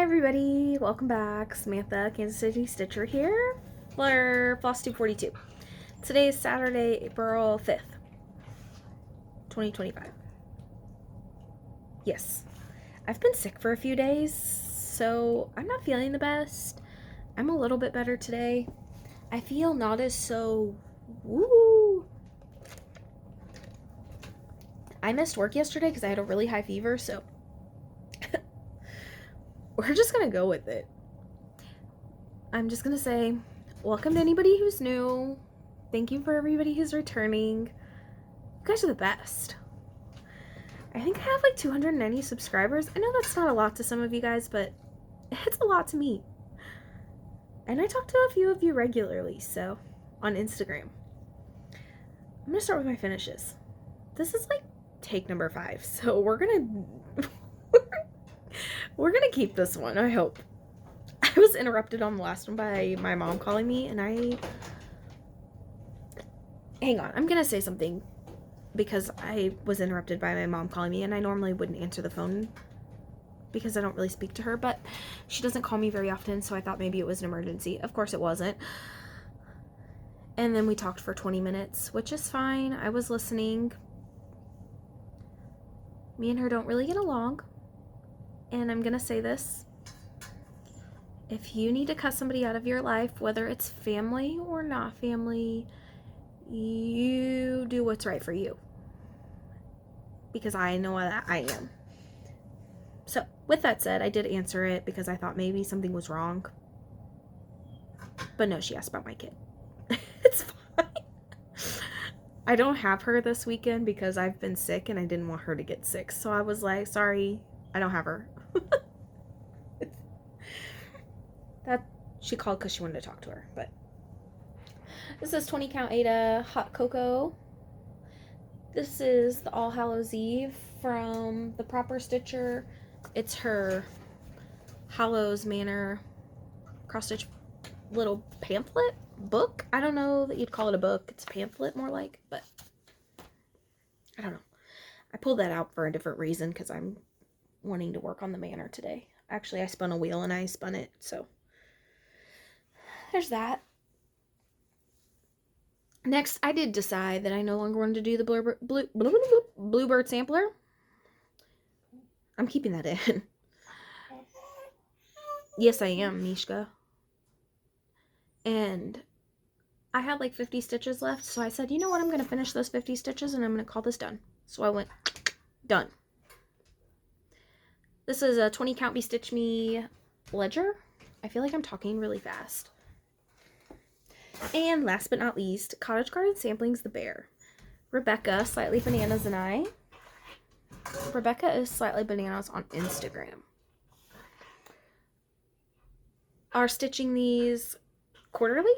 Hi everybody, welcome back. Samantha, Kansas City Stitcher here for Flosstube 42. Today is Saturday, April 5th, 2025. Yes, I've been sick for a few days, so I'm not feeling the best. I'm a little bit better today. I feel not as so woo. I missed work yesterday because I had a really high fever, so we're just gonna go with it. I'm just gonna say welcome to anybody who's new. Thank you for everybody who's returning. You guys are the best. I think I have like 290 subscribers. I know that's not a lot to some of you guys, but it's a lot to me. And I talk to a few of you regularly, so on Instagram. I'm gonna start with my finishes. This is like take number 5, so we're gonna keep this one, I hope. I was interrupted on the last one by my mom calling me, and hang on, I'm gonna say something because I was interrupted by my mom calling me, and I normally wouldn't answer the phone because I don't really speak to her, but she doesn't call me very often, so I thought maybe it was an emergency. Of course it wasn't. And then we talked for 20 minutes, which is fine. I was listening. Me and her don't really get along, and I'm gonna say this. If you need to cut somebody out of your life, whether it's family or not family, you do what's right for you. Because I know that I am. So, with that said, I did answer it because I thought maybe something was wrong. But no, she asked about my kid. It's fine. I don't have her this weekend because I've been sick and I didn't want her to get sick. So I was like, sorry, I don't have her. That she called because she wanted to talk to her. But this is 20 count Ada hot cocoa. This is the All Hallows Eve from the Proper Stitcher. It's her Hallows Manor cross stitch little pamphlet book. I don't know that you'd call it a book. It's a pamphlet more like, but I don't know. I pulled that out for a different reason because I'm wanting to work on the manor today. Actually, I spun a wheel and I spun it, so there's that. Next, I did decide that I no longer wanted to do the Bluebird sampler. I'm keeping that in. Yes, I am, Mishka. And I had like 50 stitches left, so I said, you know what, I'm going to finish those 50 stitches and I'm going to call this done. So I went, done. This is a 20 count Be Stitch Me ledger. I feel like I'm talking really fast. And last but not least, Cottage Garden Samplings, the bear. Rebecca, Slightly Bananas, and I. Rebecca is Slightly Bananas on Instagram. Are stitching these quarterly,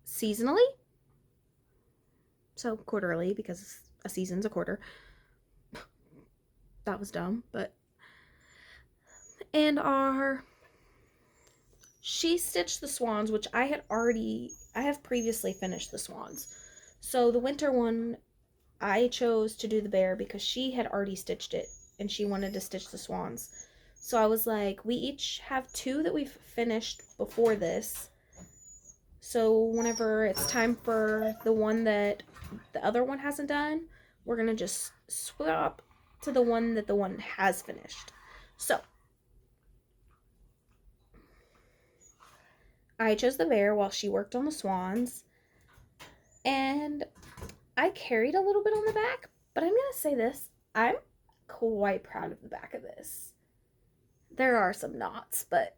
seasonally. So quarterly because a season's a quarter. That was dumb, but. And she stitched the swans, which I have previously finished the swans. So the winter one, I chose to do the bear because she had already stitched it and she wanted to stitch the swans. So I was like, we each have 2 that we've finished before this. So whenever it's time for the one that the other one hasn't done, we're going to just swap to the one that the one has finished. So I chose the bear while she worked on the swans. And I carried a little bit on the back, but I'm going to say this. I'm quite proud of the back of this. There are some knots, but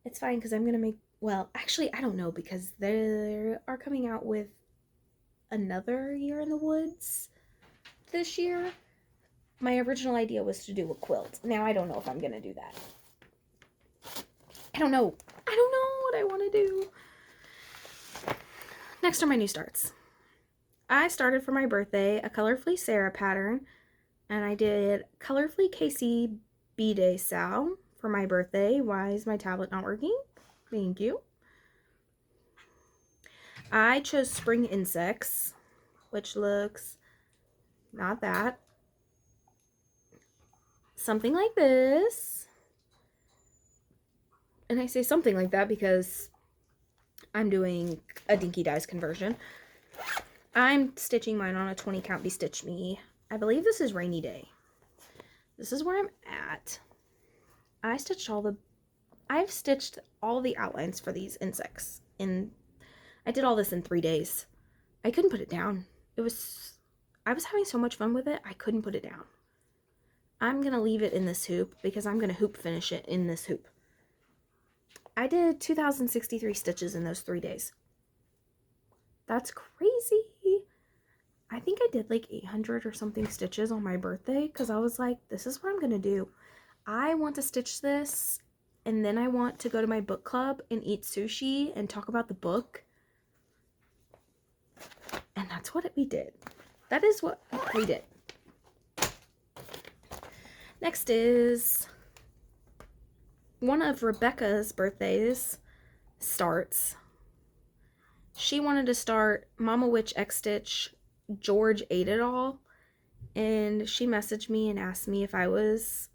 it's fine because I'm going to make, well, actually, I don't know because they are coming out with another Year in the Woods this year. My original idea was to do a quilt. Now I don't know if I'm going to do that. I don't know what I want to do. Next are my new starts. I started for my birthday a Colorfully Sarah pattern, and I did Colorfully Casey B-Day Sal for my birthday. Why is my tablet not working? Thank you. I chose Spring Insects, which looks not that. something like this. And I say something like that because I'm doing a Dinky Dies conversion. I'm stitching mine on a 20 count Be Stitch Me. I believe this is Rainy Day. This is where I'm at. I've stitched all the outlines for these insects I did all this in 3 days. I couldn't put it down. I was having so much fun with it, I couldn't put it down. I'm gonna leave it in this hoop because I'm gonna hoop finish it in this hoop. I did 2,063 stitches in those 3 days. That's crazy. I think I did like 800 or something stitches on my birthday because I was like, this is what I'm gonna do. I want to stitch this, and then I want to go to my book club and eat sushi and talk about the book. And that's what we did. That is what we did. Next is one of Rebecca's birthdays starts. She wanted to start Mama Witch Jedxstitch George Ate It All, and she messaged me and asked me if I was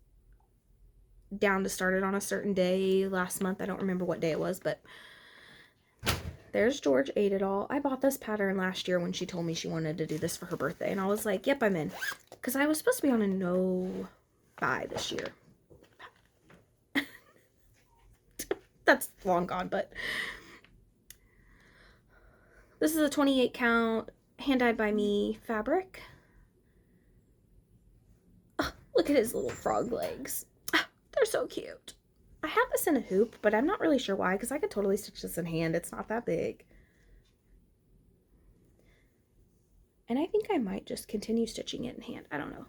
down to start it on a certain day last month. I don't remember what day it was, but there's George Ate It All. I bought this pattern last year when she told me she wanted to do this for her birthday, and I was like, yep, I'm in, because I was supposed to be on a no buy this year. That's long gone, but this is a 28 count hand dyed by me fabric. Oh, look at his little frog legs. Oh, they're so cute. I have this in a hoop, but I'm not really sure why, because I could totally stitch this in hand. It's not that big. And I think I might just continue stitching it in hand. I don't know.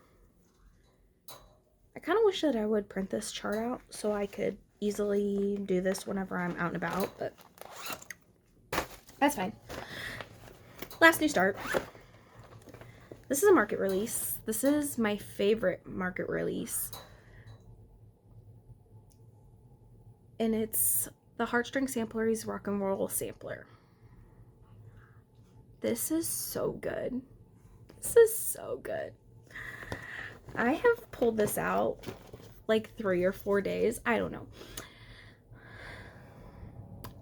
I kind of wish that I would print this chart out so I could easily do this whenever I'm out and about, but that's fine. Last new start. This is a market release. This is my favorite market release. And it's the Heartstring Samplery's Rock and Roll Sampler. This is so good. This is so good. I have pulled this out like 3 or 4 days. I don't know.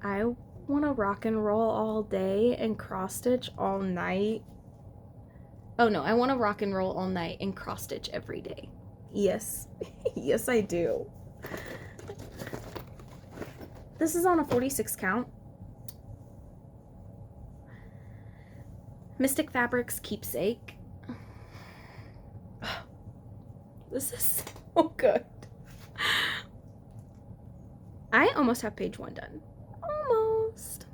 I want to rock and roll all day and cross stitch all night. Oh no, I want to rock and roll all night and cross stitch every day. Yes. Yes, I do. This is on a 46 count. Mystic Fabrics Keepsake. This is so good. I almost have page 1 done. Almost.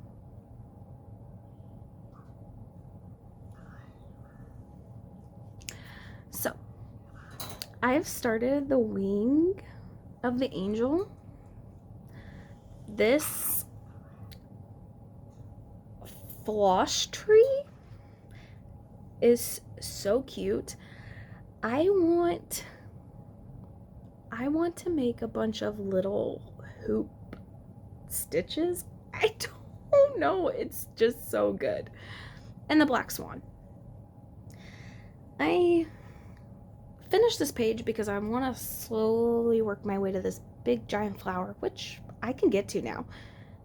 So, I've started the wing of the angel. This floss tree is so cute. I want to make a bunch of little hoop stitches. I don't know. It's just so good. And the black swan. I finished this page because I want to slowly work my way to this big giant flower, which I can get to now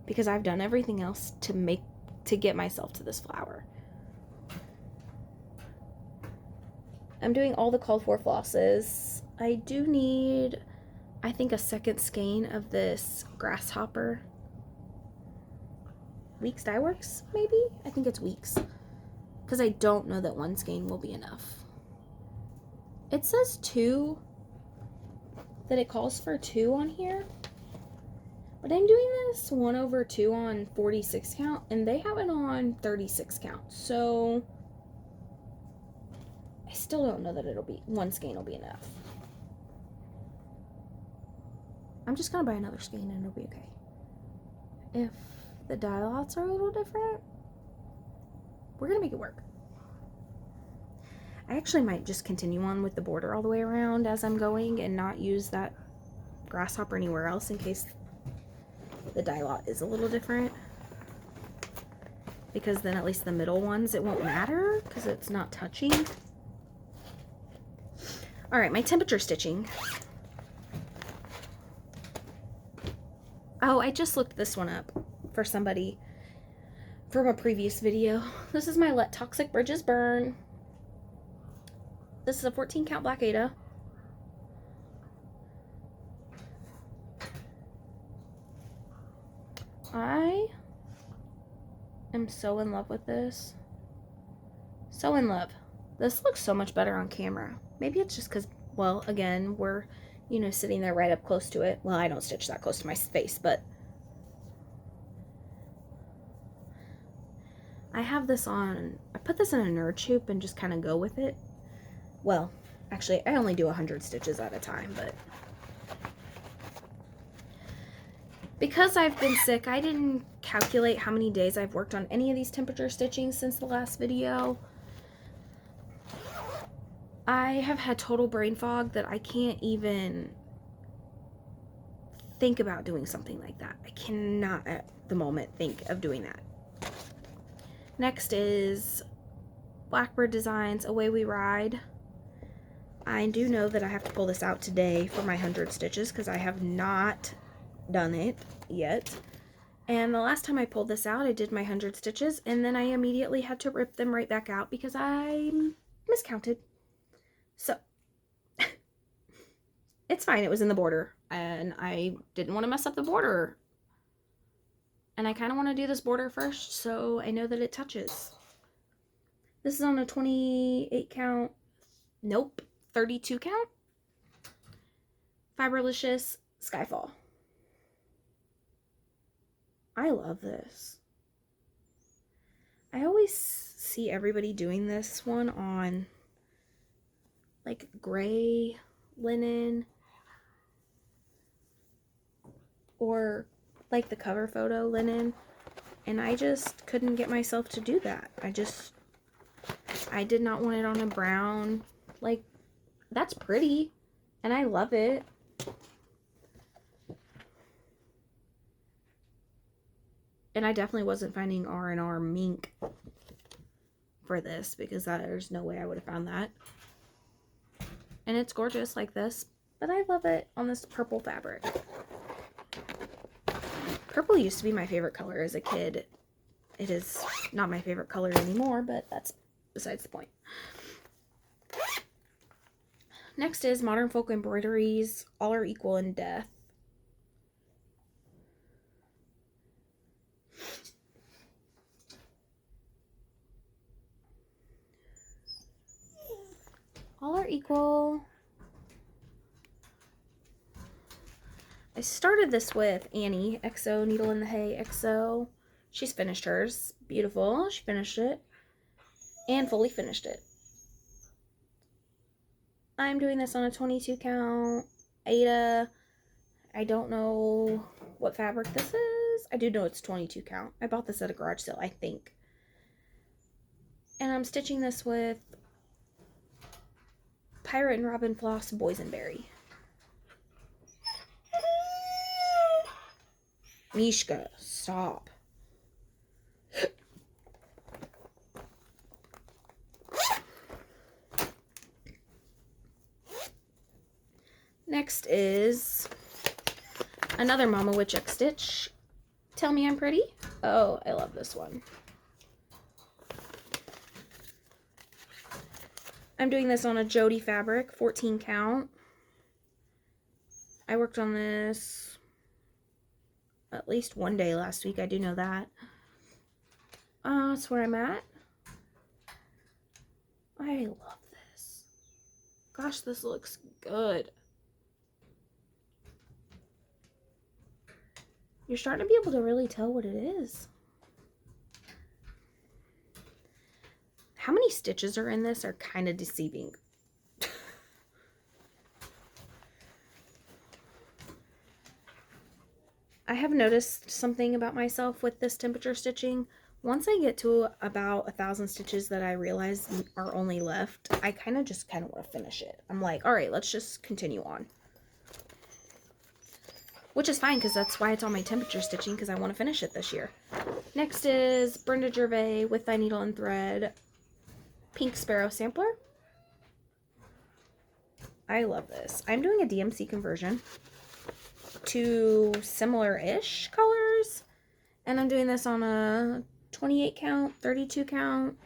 because I've done everything else to get myself to this flower. I'm doing all the called for flosses. I do need, I think, a second skein of this grasshopper. Weeks Dye Works, maybe? I think it's Weeks. Because I don't know that 1 skein will be enough. It says 2, that it calls for 2 on here. But I'm doing this 1/2 on 46 count, and they have it on 36 count. So I still don't know that 1 skein will be enough. I'm just gonna buy another skein and it'll be okay. If the dye lots are a little different, we're gonna make it work. I actually might just continue on with the border all the way around as I'm going and not use that grasshopper anywhere else in case the dye lot is a little different. Because then at least the middle ones, it won't matter because it's not touching. Alright, my temperature stitching. Oh, I just looked this one up for somebody from a previous video. This is my Let Toxic Bridges Burn. This is a 14 count Black Ada. I am so in love with this. So in love. This looks so much better on camera. Maybe it's just because, well, again, we're, you know, sitting there right up close to it. Well, I don't stitch that close to my face, but I have this on, I put this in a nerd hoop and just kind of go with it. Well, actually, I only do 100 stitches at a time, but because I've been sick, I didn't calculate how many days I've worked on any of these temperature stitching since the last video. I have had total brain fog that I can't even think about doing something like that. I cannot at the moment think of doing that. Next is Blackbird Designs Away We Ride. I do know that I have to pull this out today for my 100 stitches because I have not done it yet. And the last time I pulled this out, I did my 100 stitches and then I immediately had to rip them right back out because I miscounted. So it's fine. It was in the border and I didn't want to mess up the border. And I kind of want to do this border first so I know that it touches. This is on a 28 count. Nope. 32 count. Fiberlicious Skyfall. I love this. I always see everybody doing this one on like gray linen or like the cover photo linen, and I just couldn't get myself to do that. I did not want it on a brown. Like, that's pretty and I love it. And I definitely wasn't finding R&R mink for this because there's no way I would have found that. And it's gorgeous like this, but I love it on this purple fabric. Purple used to be my favorite color as a kid. It is not my favorite color anymore, but that's besides the point. Next is Modern Folk Embroideries, All Are Equal in Death. All Are Equal. I started this with Annie, XO Needle in the Hay, XO. She's finished hers. Beautiful. She finished it. And fully finished it. I'm doing this on a 22 count Ada. I don't know what fabric this is. I do know it's 22 count. I bought this at a garage sale, I think. And I'm stitching this with Pirate and Robin Floss Boysenberry. Mishka, stop. Next is another Mama with Jedxstitch. Tell Me I'm Pretty. Oh, I love this one. I'm doing this on a Jody fabric, 14 count. I worked on this at least one day last week. I do know that. That's where I'm at. I love this. Gosh, this looks good. You're starting to be able to really tell what it is. How many stitches are in this are kind of deceiving. I have noticed something about myself with this temperature stitching. Once I get to about 1,000 stitches that I realize are only left, I kind of want to finish it. I'm like, all right, let's just continue on. Which is fine because that's why it's on my temperature stitching, because I want to finish it this year. Next is Brenda Gervais with Thy Needle and Thread Pink Sparrow Sampler. I love this. I'm doing a DMC conversion. two similar-ish colors. And I'm doing this on a 28 count, 32 count.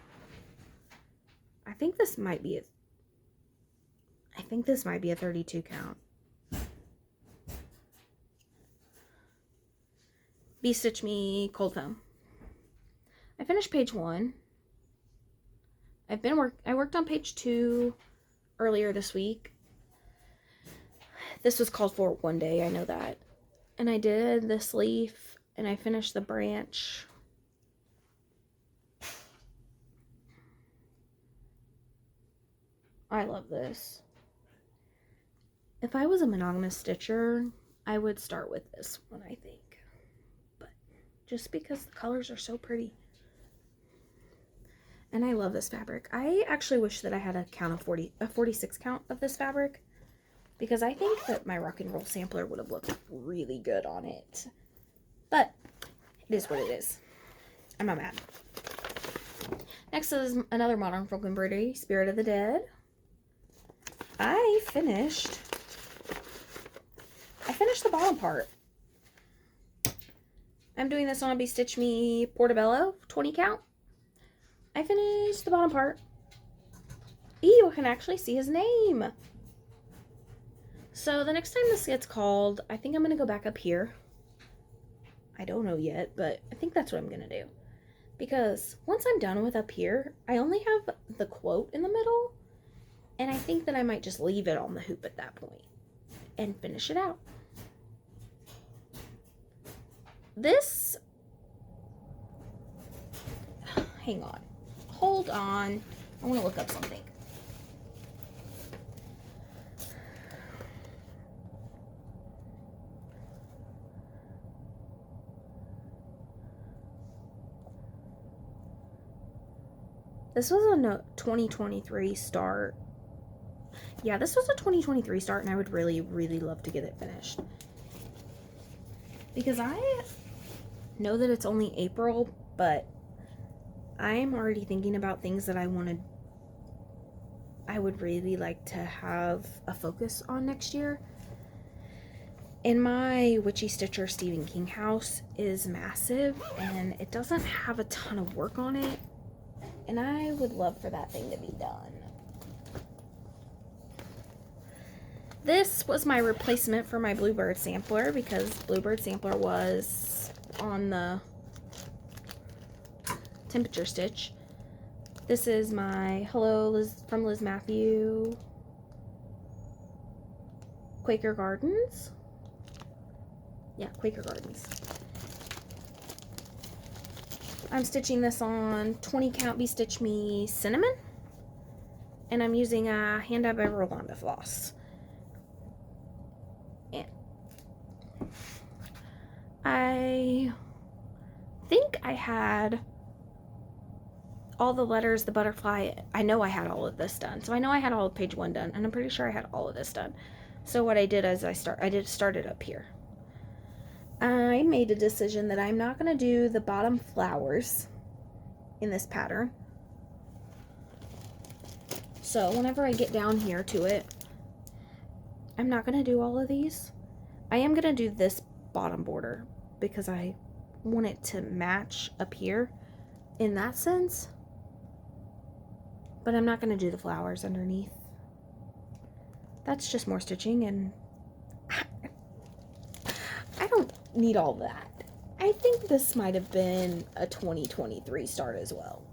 I think this might be a 32 count. Stitch Me Cold Foam. I finished page 1. I worked on page 2 earlier this week. This was called for one day, I know that. And I did this leaf, and I finished the branch. I love this. If I was a monogamous stitcher, I would start with this one, I think. But just because the colors are so pretty. And I love this fabric. I actually wish that I had a 46 count of this fabric, because I think that my rock and roll sampler would have looked really good on it. But it is what it is. I'm not mad. Next is another modern folk embroidery, Spirit of the Dead. I finished the bottom part. I'm doing this on a Stitch Me Portobello 20 count. I finished the bottom part. Ew, I can actually see his name. So the next time this gets called, I think I'm going to go back up here. I don't know yet, but I think that's what I'm going to do. Because once I'm done with up here, I only have the quote in the middle. And I think that I might just leave it on the hoop at that point and finish it out. This, hang on, hold on, I want to look up something. This was a 2023 start. Yeah, this was a 2023 start, and I would really, really love to get it finished. Because I know that it's only April, but I'm already thinking about things that I would really like to have a focus on next year. And my Witchy Stitcher Stephen King house is massive, and it doesn't have a ton of work on it. And I would love for that thing to be done. This was my replacement for my Bluebird sampler, because Bluebird sampler was on the temperature stitch. This is my Hello Liz from Liz Matthew Quaker Gardens. Yeah, Quaker Gardens. I'm stitching this on 20 count Stitch Me Cinnamon, and I'm using a hand-dyed by Rolanda floss. And I think I had all the letters, the butterfly. I know I had all of this done, so I know I had all of page 1 done, and I'm pretty sure I had all of this done. So what I did is I started up here. I made a decision that I'm not going to do the bottom flowers in this pattern. So whenever I get down here to it, I'm not going to do all of these. I am going to do this bottom border because I want it to match up here in that sense. But I'm not going to do the flowers underneath. That's just more stitching, and I don't need all that. I think this might have been a 2023 start as well.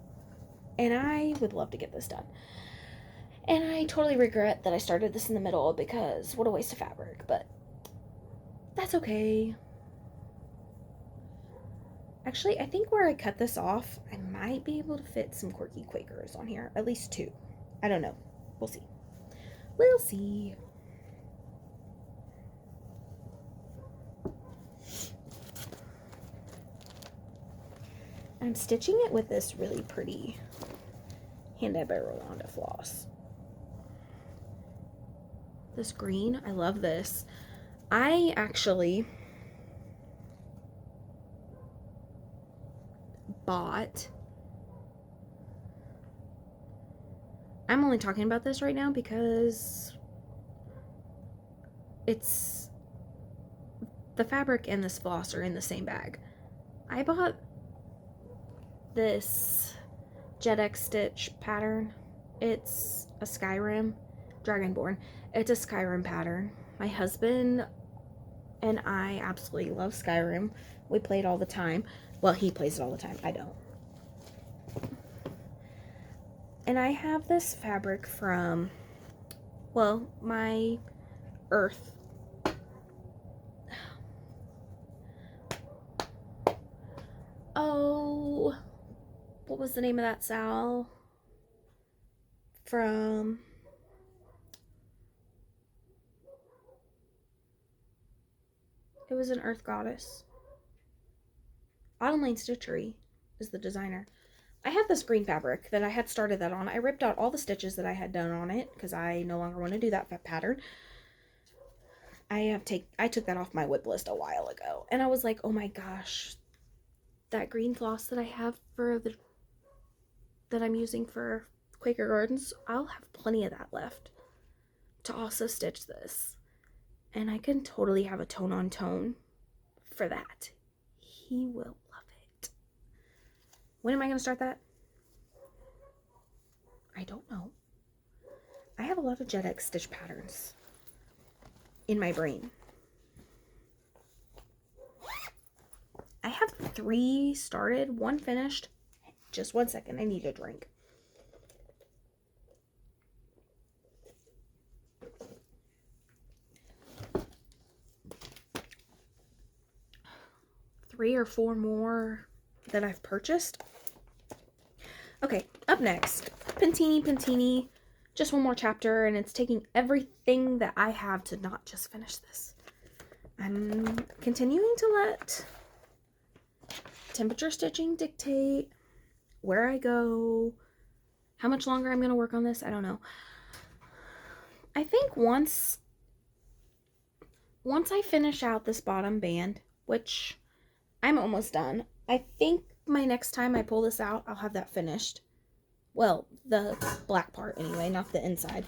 And I would love to get this done. And I totally regret that I started this in the middle, because what a waste of fabric, but that's okay. Actually, I think where I cut this off, I might be able to fit some quirky Quakers on here. At least 2. I don't know. We'll see. We'll see. I'm stitching it with this really pretty hand-dyed by Rolanda floss. This green, I love this. I actually bought, I'm only talking about this right now because it's the fabric and this floss are in the same bag. I bought this Jedxstitch pattern. It's a Skyrim, Dragonborn. It's a Skyrim pattern. My husband and I absolutely love Skyrim. We play it all the time. Well, he plays it all the time. I don't. And I have this fabric from, well, my Earth. Oh, what was the name of that Sal? From it was an Earth goddess. Autumn Lane Stitchery is the designer. I have this green fabric that I had started that on. I ripped out all the stitches that I had done on it because I no longer want to do that pattern. I took that off my whip list a while ago, and I was like, oh my gosh, that green floss that I have that I'm using for Quaker Gardens, I'll have plenty of that left to also stitch this. And I can totally have a tone on tone for that. He will love it. When am I going to start that? I don't know. I have a lot of Jedxstitch patterns in my brain. I have 3 started, 1 finished. Just 1 second, I need a drink. Three or 4 more that I've purchased. Okay, up next, Pantini. Just 1 more chapter, and it's taking everything that I have to not just finish this. I'm continuing to let temperature stitching dictate where I go, how much longer I'm going to work on this. I don't know. I think once I finish out this bottom band, which I'm almost done, I think my next time I pull this out, I'll have that finished. Well, the black part anyway, not the inside.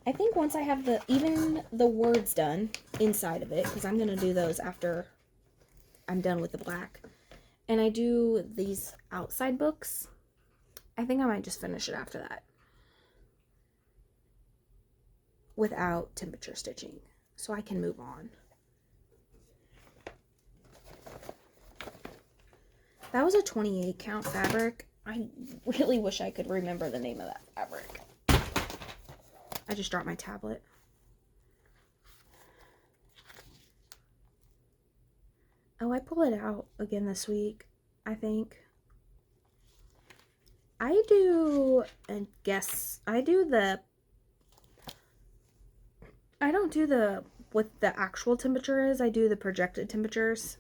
I think once I have even the words done inside of it, because I'm going to do those after I'm done with the black, and I do these outside books, I think I might just finish it after that without temperature stitching, so I can move on. That was a 28 count fabric. I really wish I could remember the name of that fabric. I just dropped my tablet. Oh, I pull it out again this week, I think. I don't do what the actual temperature is. I do the projected temperatures.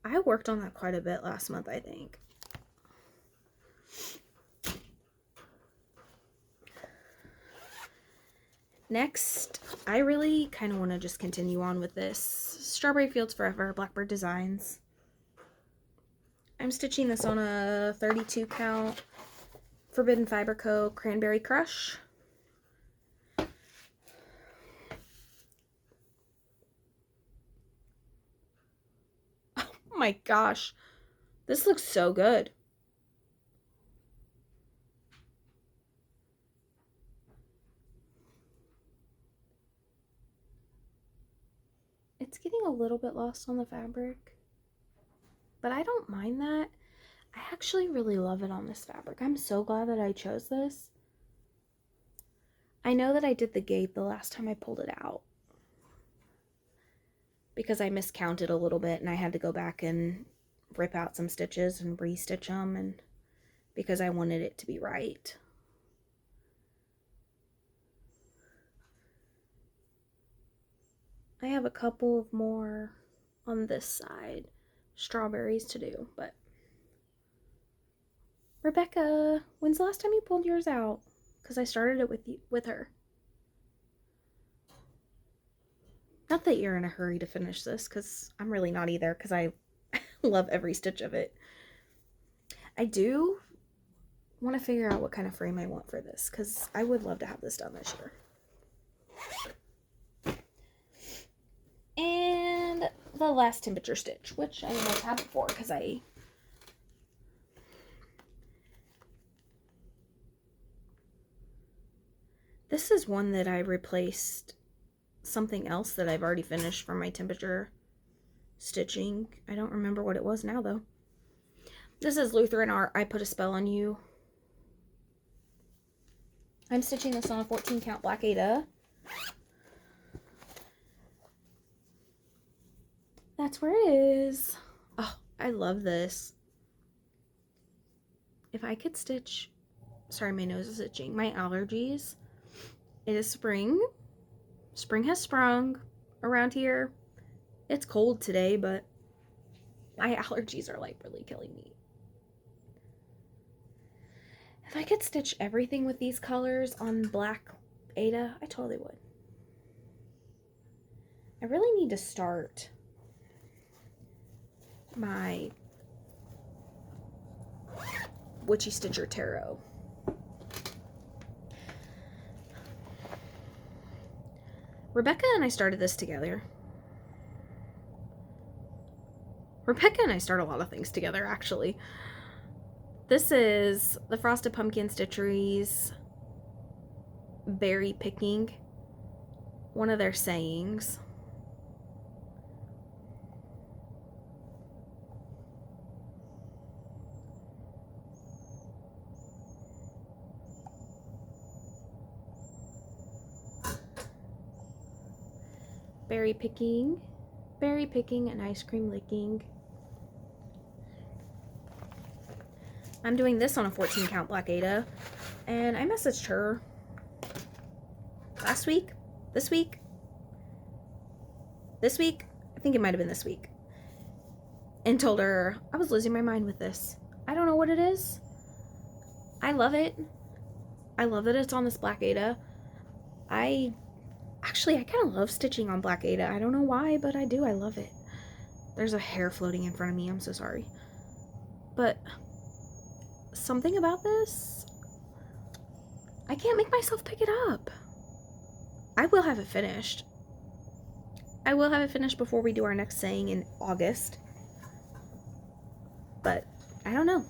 I worked on that quite a bit last month, I think. Next, I really kind of want to just continue on with this Strawberry Fields Forever Blackbird Designs. I'm stitching this on a 32 count Forbidden Fiber Co. Cranberry Crush. Oh my gosh, this looks so good. It's getting a little bit lost on the fabric, but I don't mind that. I actually really love it on this fabric. I'm so glad that I chose this. I know that I did the gate the last time I pulled it out because I miscounted a little bit and I had to go back and rip out some stitches and re-stitch them, and because I wanted it to be right. I have a couple of more on this side, strawberries to do, but Rebecca, when's the last time you pulled yours out? Because I started it with her. Not that you're in a hurry to finish this, because I'm really not either, because I love every stitch of it. I do want to figure out what kind of frame I want for this, because I would love to have this done this year. And the last temperature stitch, which I almost had before because this is one that I replaced something else that I've already finished for my temperature stitching. I don't remember what it was now though. This is Lutheran Art, I Put a Spell on You. I'm stitching this on a 14 count black Aida. That's where it is. Oh, I love this. If I could stitch, sorry, my nose is itching, my allergies. It is spring. Spring has sprung around here. It's cold today, but my allergies are like really killing me. If I could stitch everything with these colors on black Aida, I totally would. I really need to start my Witchy Stitcher Tarot. Rebecca and I started this together. Rebecca and I start a lot of things together, actually. This is the Frosted Pumpkin Stitchery's berry picking, one of their sayings. Berry picking and ice cream licking. I'm doing this on a 14 count black Aida, and I messaged her last week, this week, I think it might have been this week, and told her I was losing my mind with this. I don't know what it is. I love it. I love that it's on this black Aida. I kind of love stitching on black Aida. I don't know why, but I do. I love it. There's a hair floating in front of me. I'm so sorry. But something about this, I can't make myself pick it up. I will have it finished. I will have it finished before we do our next saying in August. But I don't know.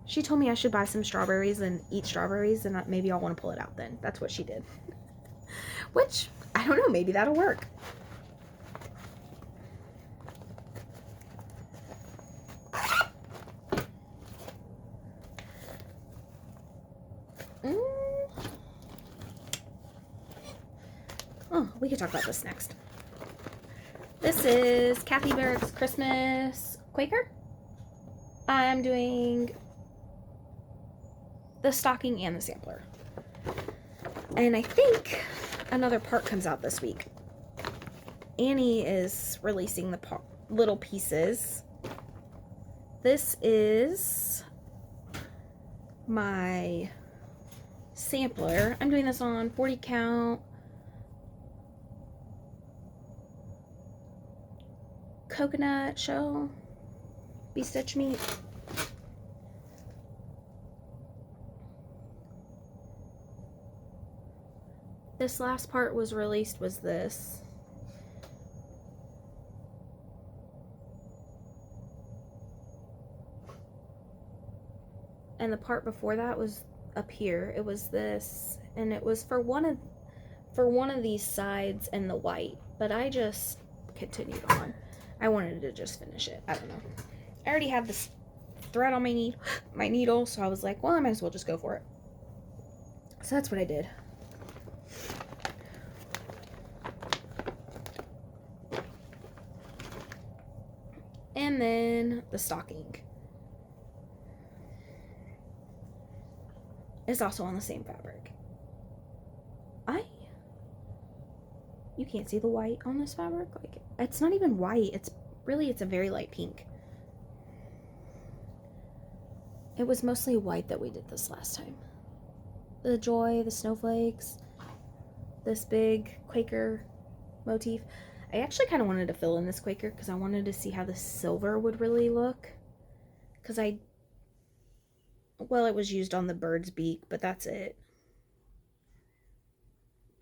She told me I should buy some strawberries and eat strawberries, and maybe I'll want to pull it out then. That's what she did. Which, I don't know, maybe that'll work. Oh, we could talk about this next. This is Kathy Barrett's Christmas Quaker. I'm doing the stocking and the sampler. And I think another part comes out this week. Annie is releasing the little pieces. This is my sampler. I'm doing this on 40 count coconut shell bee stitch meat. This last part was released was this. And the part before that was up here. It was this, and it was for one of these sides and the white, but I just continued on. I wanted to just finish it. I don't know. I already had this thread on my needle, so I was like, well, I might as well just go for it. So that's what I did. And then the stocking is also on the same fabric. You can't see the white on this fabric. Like, it's not even white. It's a very light pink. It was mostly white that we did this last time. The joy, the snowflakes, this big Quaker motif. I actually kind of wanted to fill in this Quaker because I wanted to see how the silver would really look. Because I Well, it was used on the bird's beak, but that's it.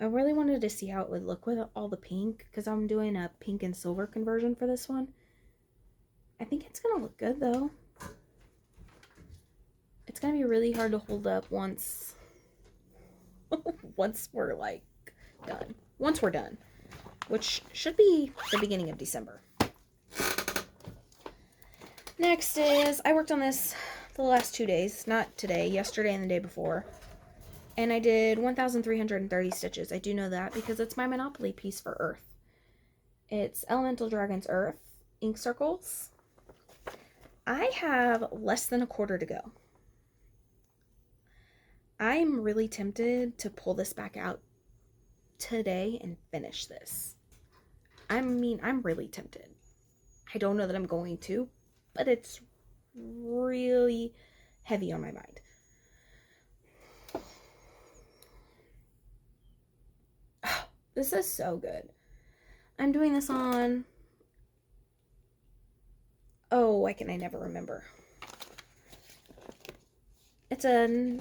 I really wanted to see how it would look with all the pink, because I'm doing a pink and silver conversion for this one. I think it's going to look good, though. It's going to be really hard to hold up once we're, like, done. Once we're done, which should be the beginning of December. Next is, I worked on this the last 2 days, not today, yesterday and the day before. And I did 1,330 stitches. I do know that because it's my Monopoly piece for Earth. It's Elemental Dragons Earth ink circles. I have less than a quarter to go. I'm really tempted to pull this back out today and finish this. I mean, I'm really tempted. I don't know that I'm going to, but it's really heavy on my mind. This is so good. I'm doing this on... Oh, I never remember. It's a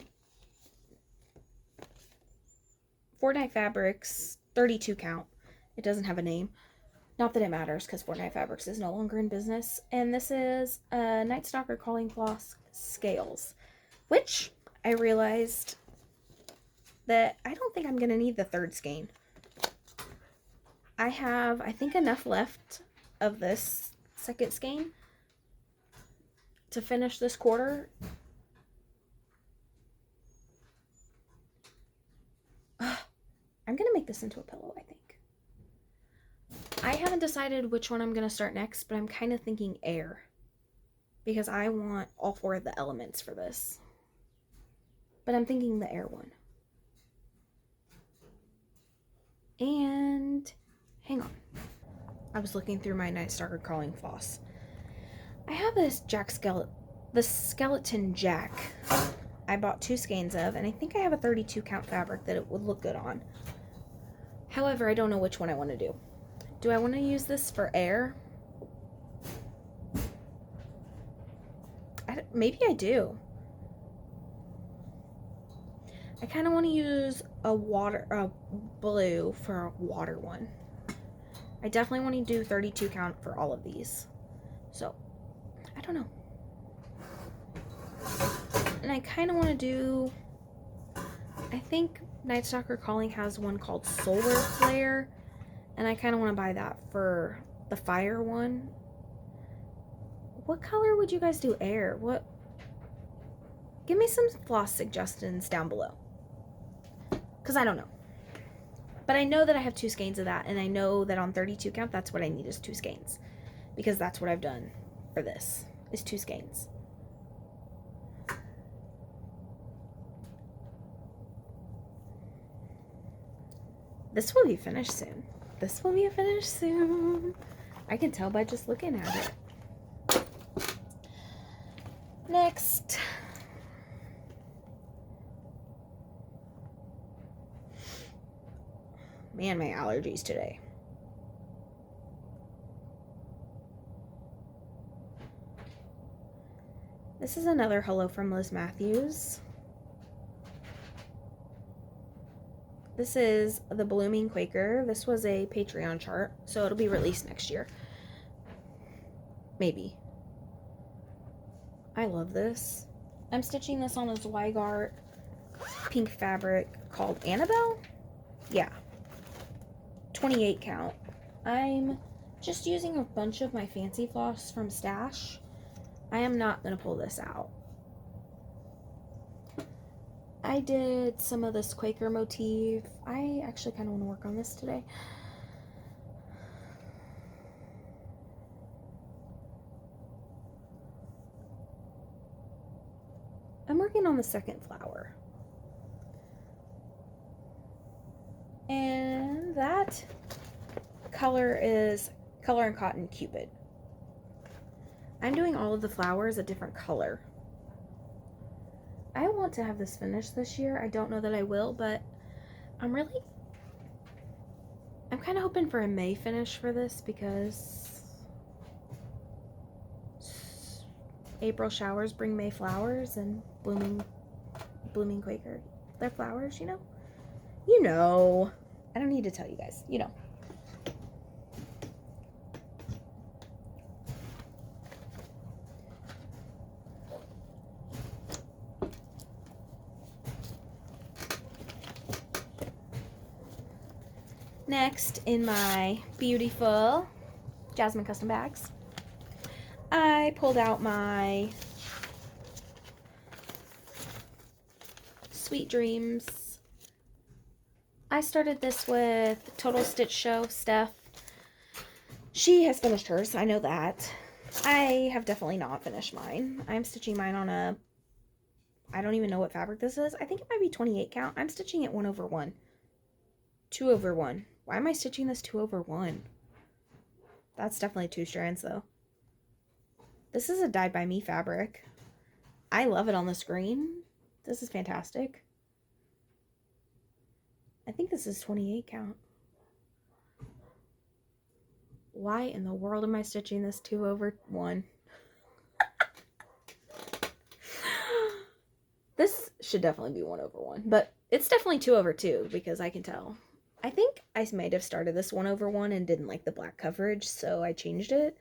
Fortnite Fabrics 32 count. It doesn't have a name. Not that it matters, because Fortnite Fabrics is no longer in business. And this is a Night Stalker Calling Floss Scales, which I realized that I don't think I'm going to need the third skein. I have, I think, enough left of this second skein to finish this quarter. I'm going to make this into a pillow, I think. I haven't decided which one I'm going to start next, but I'm kind of thinking air, because I want all 4 of the elements for this. But I'm thinking the air one. And hang on. I was looking through my Night Stalker Calling Floss. I have this the Skeleton Jack I bought 2 skeins of, and I think I have a 32 count fabric that it would look good on. However, I don't know which one I want to do. Do I want to use this for air? Maybe I do. I kind of want to use a blue for a water one. I definitely want to do 32 count for all of these. So, I don't know. And I kind of want to do... I think Night Stalker Calling has one called Solar Flare. And I kind of want to buy that for the fire one. What color would you guys do air? What? Give me some floss suggestions down below. Because I don't know. But I know that I have 2 skeins of that. And I know that on 32 count, that's what I need is 2 skeins. Because that's what I've done for this. Is 2 skeins. This will be finished soon. This will be finished soon. I can tell by just looking at it. Next. Man, my allergies today. This is another hello from Liz Matthews. This is the Blooming Quaker. This was a Patreon chart, so it'll be released next year. Maybe. I love this. I'm stitching this on a Zweigart pink fabric called Annabelle? Yeah. 28 count. I'm just using a bunch of my fancy floss from Stash. I am not going to pull this out. I did some of this Quaker motif. I actually kind of want to work on this today. I'm working on the second flower. And that color is Color and Cotton Cupid. I'm doing all of the flowers a different color. I want to have this finished this year. I don't know that I will, but I'm kind of hoping for a May finish for this because April showers bring May flowers, and blooming Quaker. They're flowers, you know? You know. I don't need to tell you guys. You know. Next, in my beautiful Jasmine custom bags, I pulled out my Sweet Dreams. I started this with Total Stitch Show Steph. She has finished hers, I know that. I have definitely not finished mine. I'm stitching mine on a, I don't even know what fabric this is. I think it might be 28 count. I'm stitching it 1/1. 2/1. Why am I stitching this 2/1? That's definitely 2 strands though. This is a dyed by me fabric. I love it on the screen. This is fantastic. I think this is 28 count. Why in the world am I stitching this 2/1? This should definitely be 1/1, but it's definitely 2/2 because I can tell. I think I might have started this 1/1 and didn't like the black coverage, so I changed it.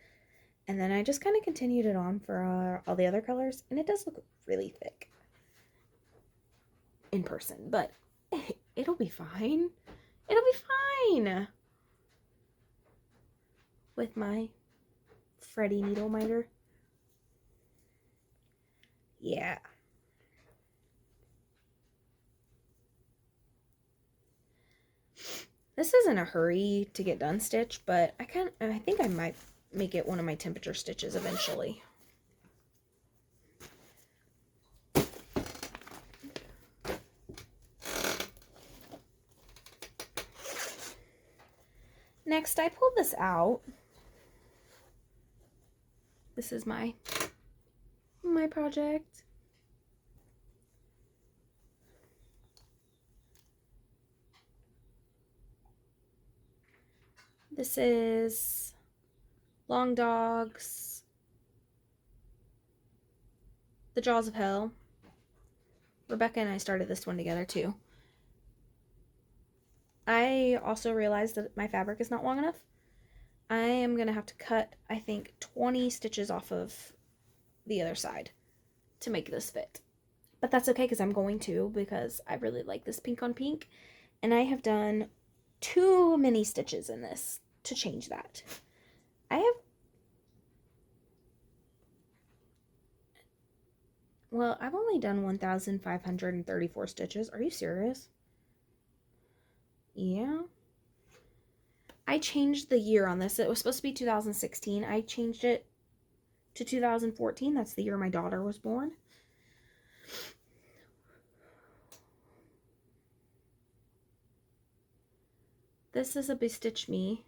And then I just kind of continued it on for all the other colors, and it does look really thick in person, but it'll be fine. It'll be fine with my Freddy needle miter. Yeah. This isn't a hurry to get done stitch, but I think I might make it one of my temperature stitches eventually. Next, I pulled this out. This is my project. This is Long Dogs, The Jaws of Hell. Rebecca and I started this one together too. I also realized that my fabric is not long enough. I am going to have to cut, I think, 20 stitches off of the other side to make this fit. But that's okay because I'm going to, because I really like this pink on pink. And I have done too many stitches in this to change that. I've only done 1,534 stitches. Are you serious? Yeah. I changed the year on this. It was supposed to be 2016. I changed it to 2014. That's the year my daughter was born. This is a Bestitch Me.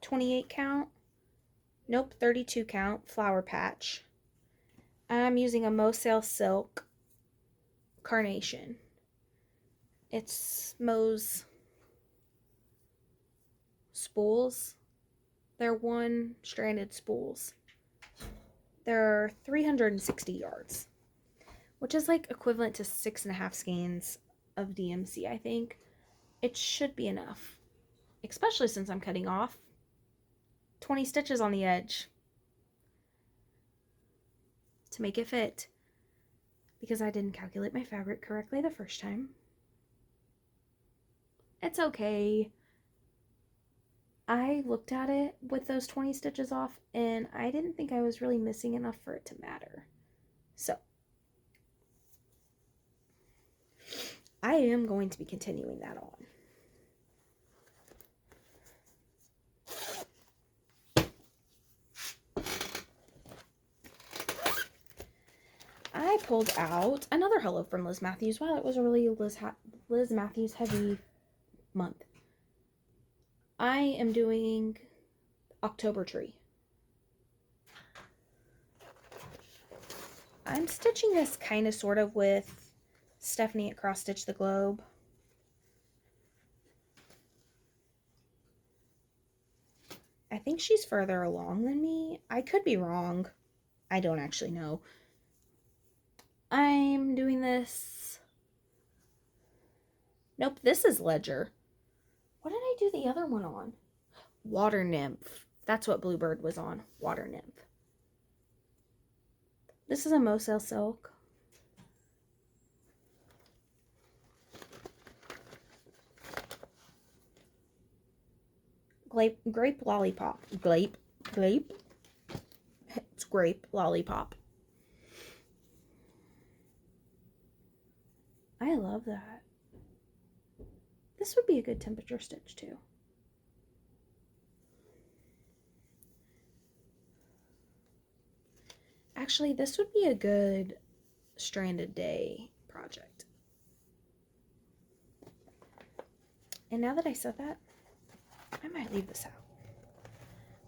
.28 count. Nope, 32 count flower patch. I'm using a Moselle Silk Carnation. It's Mo's spools. They're one stranded spools. They're 360 yards, which is like equivalent to 6.5 skeins of DMC, I think. It should be enough, especially since I'm cutting off 20 stitches on the edge to make it fit, because I didn't calculate my fabric correctly the first time. It's okay. I looked at it with those 20 stitches off and I didn't think I was really missing enough for it to matter. So I am going to be continuing that on. I pulled out another hello from Liz Matthews. Wow, it was a really Liz Matthews heavy month. I am doing October Tree. I'm stitching this kind of sort of with Stephanie at Cross Stitch the Globe. I think she's further along than me. I could be wrong. I don't actually know. I'm doing this. Nope, this is Ledger. What did I do the other one on? Water Nymph. That's what Bluebird was on. Water Nymph. This is a Moselle silk. Grape lollipop. Grape. It's grape lollipop. I love that. This would be a good temperature stitch too. Actually, this would be a good stranded day project. And now that I said that, I might leave this out.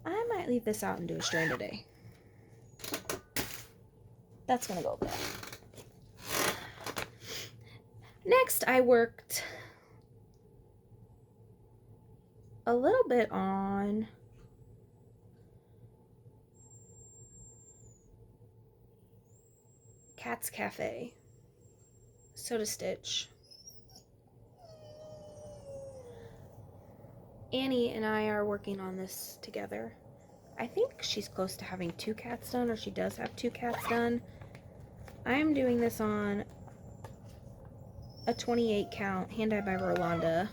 I might leave this out and do a stranded day. That's gonna go there. Next, I worked a little bit on Cat's Cafe, Soda Stitch. Annie and I are working on this together. I think she's close to having 2 cats done, or she does have 2 cats done. I'm doing this on a 28 count hand-dyed by Rolanda.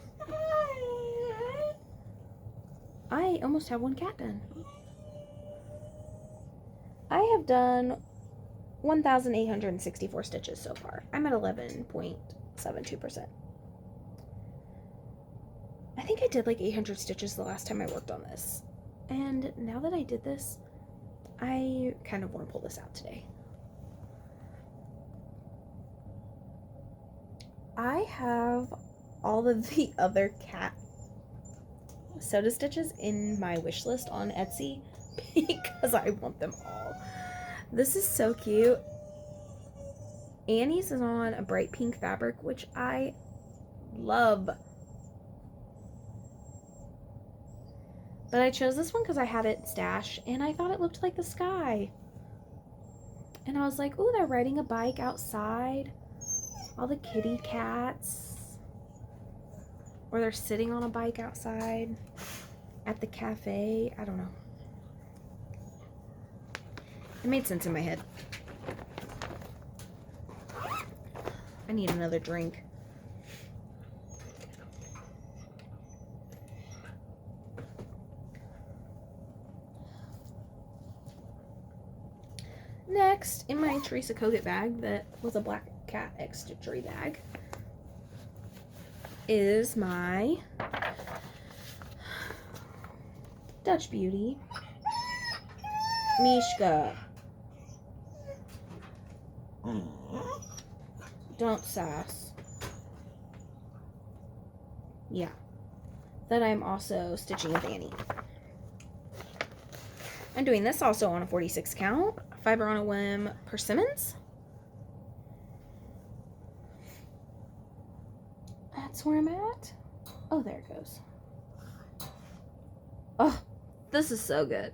I almost have 1 cat done. I have done 1,864 stitches so far. I'm at 11.72%. I think I did like 800 stitches the last time I worked on this. And now that I did this, I kind of want to pull this out today. I have all of the other cat soda stitches in my wish list on Etsy because I want them all. This is so cute. Annie's is on a bright pink fabric, which I love. But I chose this one because I had it stashed and I thought it looked like the sky. And I was like, ooh, they're riding a bike outside. All the kitty cats. Or they're sitting on a bike outside at the cafe. I don't know. It made sense in my head. I need another drink. Next, in my Teresa Kogut bag that was a black cat Jedxstitchery bag, is my Dutch Beauty Mishka. Don't sass. Yeah. That I'm also stitching with Annie. I'm doing this also on a 46 count. Fiber on a Whim Persimmons. That's where I'm at. Oh, there it goes. Oh, this is so good.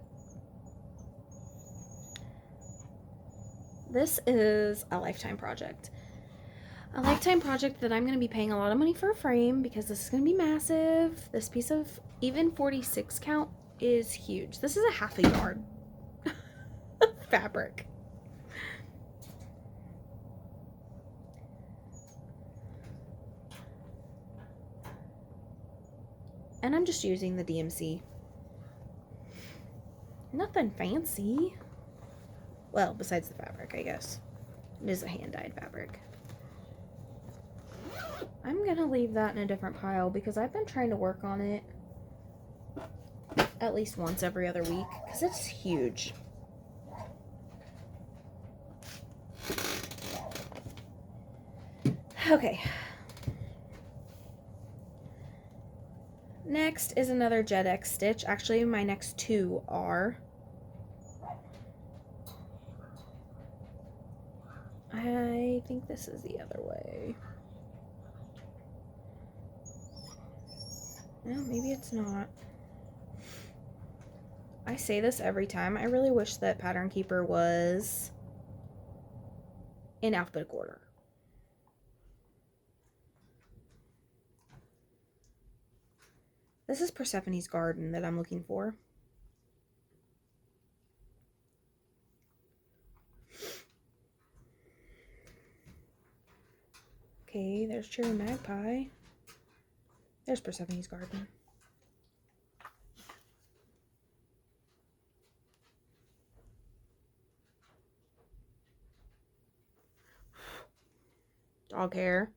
This is a lifetime project. A lifetime project that I'm going to be paying a lot of money for a frame because this is going to be massive. This piece of even 46 count is huge. This is a half a yard fabric. And I'm just using the DMC. Nothing fancy. Well, besides the fabric, I guess. It is a hand-dyed fabric. I'm gonna leave that in a different pile because I've been trying to work on it at least once every other week because it's huge. Okay. Next is another Jedxstitch. Actually, my next 2 are. I think this is the other way. No, maybe it's not. I say this every time. I really wish that Pattern Keeper was in alphabetical order. This is Persephone's Garden that I'm looking for. Okay, there's Cherry Magpie. There's Persephone's Garden. Dog hair.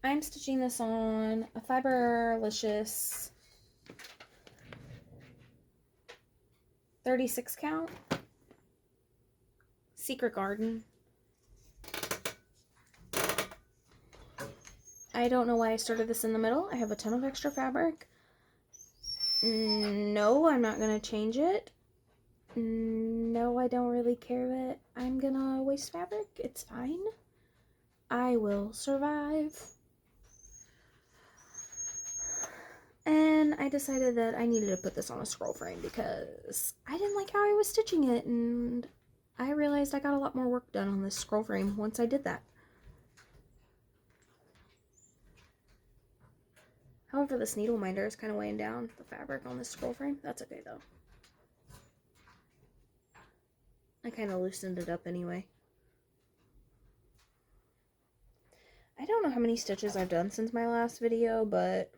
I'm stitching this on a Fiberlicious 36 count. Secret Garden. I don't know why I started this in the middle. I have a ton of extra fabric. No, I'm not going to change it. No, I don't really care that I'm going to waste fabric. It's fine. I will survive. And I decided that I needed to put this on a scroll frame because I didn't like how I was stitching it, and I realized I got a lot more work done on this scroll frame once I did that. However, this needle minder is kind of weighing down the fabric on this scroll frame. That's okay though. I kind of loosened it up anyway. I don't know how many stitches I've done since my last video, but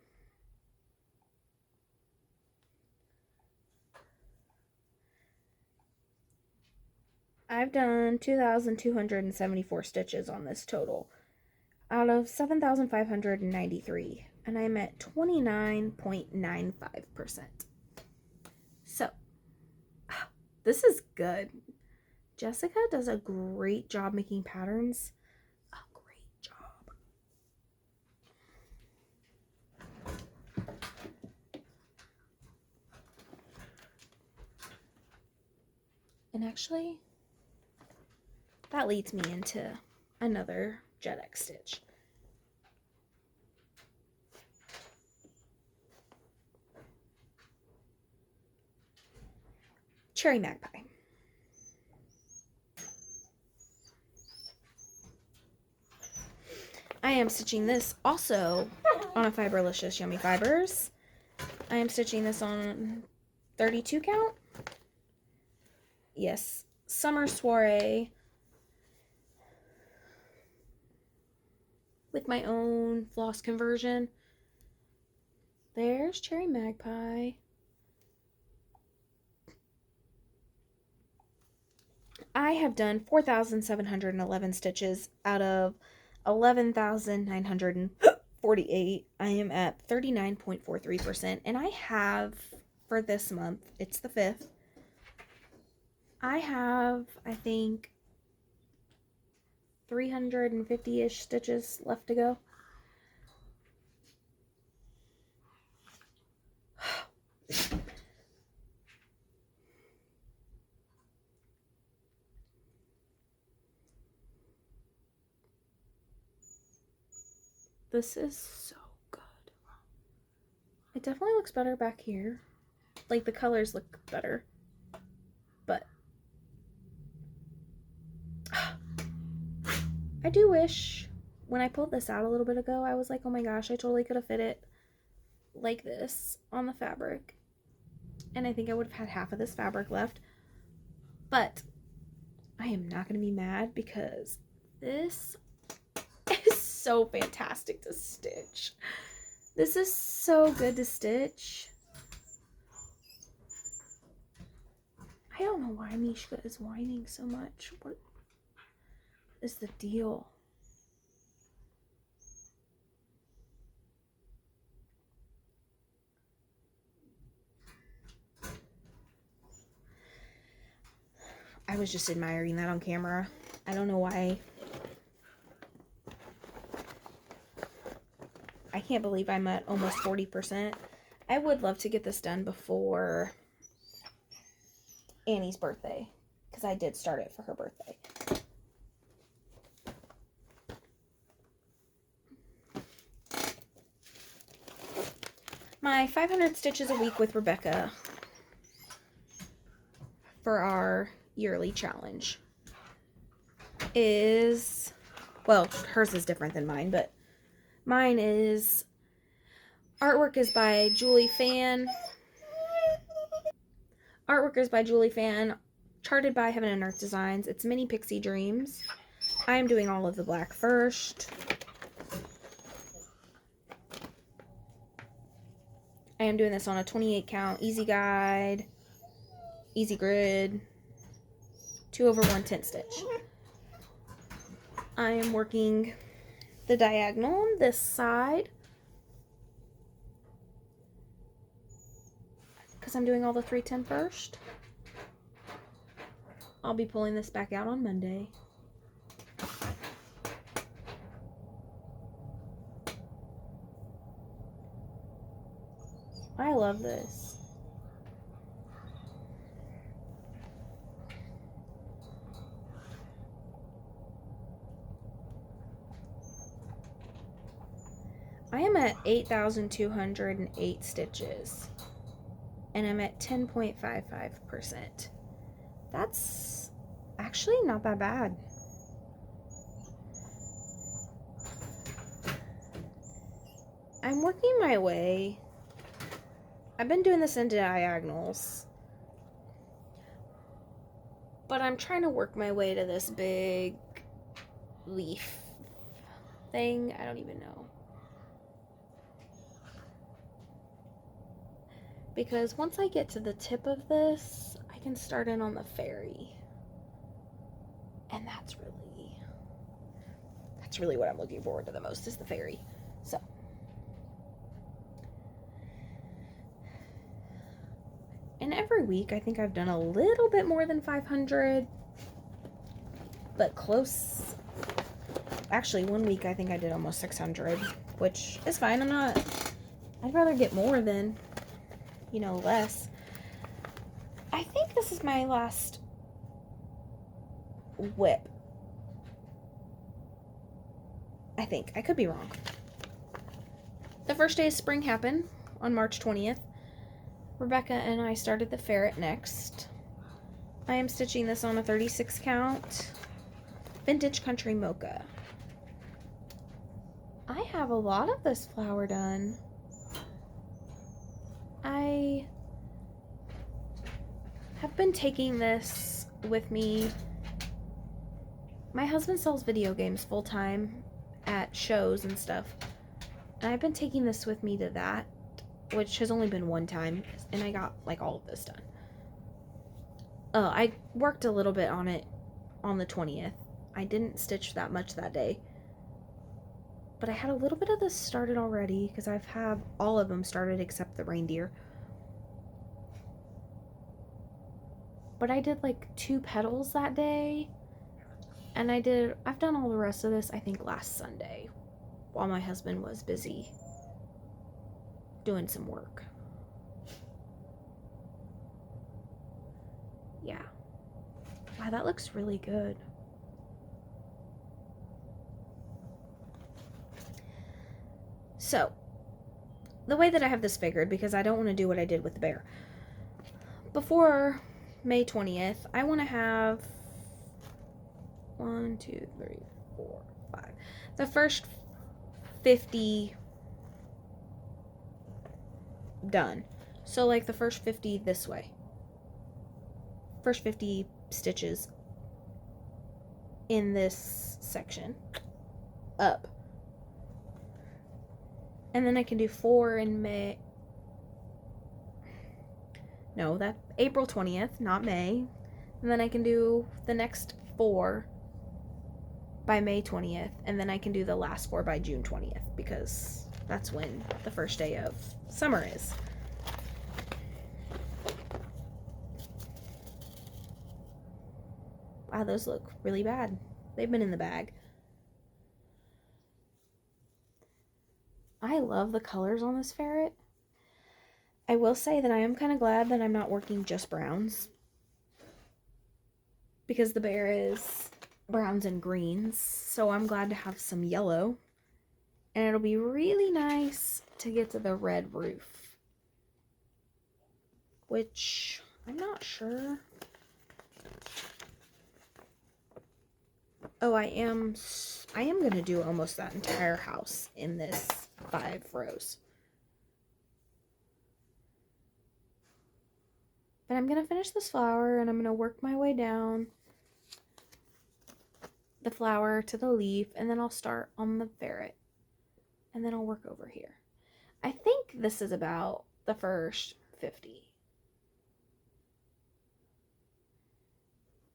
I've done 2,274 stitches on this total out of 7,593, and I'm at 29.95%. So, this is good. Jessica does a great job making patterns. A great job. And actually, that leads me into another Jedxstitch. Cherry Magpie. I am stitching this also on a Fiberlicious Yummy Fibers. I am stitching this on 32 count. Yes, Summer Soiree with my own floss conversion. There's Cherry Magpie. I have done 4,711 stitches out of 11,948. I am at 39.43%, and I have, for this month, it's the 5th, I have, I think, 350-ish stitches left to go. This is so good. It definitely looks better back here. Like, the colors look better. But I do wish, when I pulled this out a little bit ago, I was like, oh my gosh, I totally could have fit it like this on the fabric. And I think I would have had half of this fabric left. But I am not going to be mad because this is so fantastic to stitch. This is so good to stitch. I don't know why Mishka is whining so much. What is the deal? I was just admiring that on camera. I don't know why. I can't believe I'm at almost 40%. I would love to get this done before Annie's birthday, because I did start it for her birthday. My 500 stitches a week with Rebecca for our yearly challenge is, well, hers is different than mine, but mine is, artwork is by Julie Fan. Artwork is by Julie Fan, charted by Heaven and Earth Designs. It's Mini Pixie Dreams. I am doing all of the black first. I am doing this on a 28 count, easy guide, easy grid, 2/110 stitch. I am working the diagonal on this side because I'm doing all the 310 first. I'll be pulling this back out on Monday. I love this. I am at 8,208 stitches and I'm at 10.55%. That's actually not that bad. I'm working my way. I've been doing this in diagonals, but I'm trying to work my way to this big leaf thing. I don't even know. Because once I get to the tip of this, I can start in on the fairy. And that's really what I'm looking forward to the most, is the fairy. So and every week I think I've done a little bit more than 500, but close. Actually, one week I think I did almost 600, which is fine. I'd rather get more than, you know, less. I think this is my last whip. I think. I could be wrong. The first day of spring happened on March 20th. Rebecca and I started the ferret next. I am stitching this on a 36 count Vintage Country Mocha. I have a lot of this flower done. I have been taking this with me. My husband sells video games full time at shows and stuff. And I've been taking this with me to that, which has only been one time, and I got like all of this done. I worked a little bit on it on the 20th. I didn't stitch that much that day, but I had a little bit of this started already because I've had all of them started except the reindeer. But I did like 2 petals that day, and I've done all the rest of this I think last Sunday while my husband was busy doing some work. Yeah. Wow, that looks really good. So, the way that I have this figured, because I don't want to do what I did with the bear. Before May 20th, I want to have 1, 2, 3, 4, 5. The first 50 done. So like the first 50 this way. First 50 stitches in this section up. And then I can do 4 in May. No, that's April 20th, not May. And then I can do the next 4 by May 20th. And then I can do the last 4 by June 20th, because that's when the first day of summer is. Wow, those look really bad. They've been in the bag. I love the colors on this ferret. I will say that I am kind of glad that I'm not working just browns, because the bear is browns and greens, so I'm glad to have some yellow. And it'll be really nice to get to the red roof which I'm not sure. Oh, I am going to do almost that entire house in this 5 rows. But I'm going to finish this flower, and I'm going to work my way down the flower to the leaf, and then I'll start on the ferret, and then I'll work over here. I think this is about the first 50.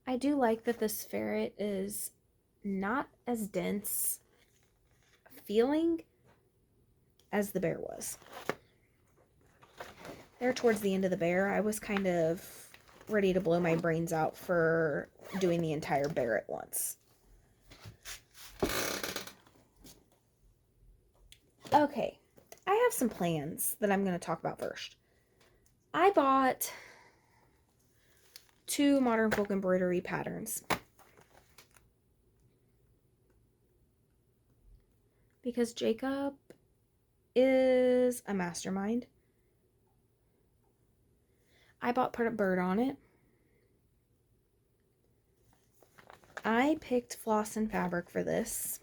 I do like that this ferret is not as dense feeling as the bear was. There towards the end of the bear, I was kind of ready to blow my brains out for doing the entire bear at once. Okay, I have some plans that I'm going to talk about first. I bought 2 modern folk embroidery patterns because Jacob is a mastermind. I bought Put a Bird on It. I picked floss and fabric for this.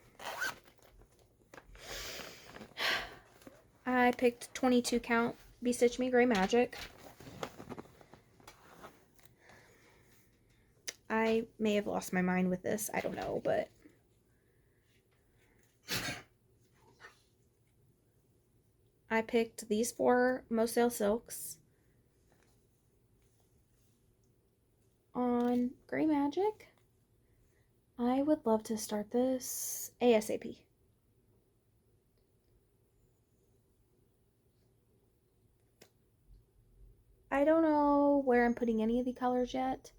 I picked 22 count Stitch Me Gray Magic. I may have lost my mind with this, I don't know, but I picked these 4 Moselle silks on Gray Magic. I would love to start this ASAP. I don't know where I'm putting any of the colors yet,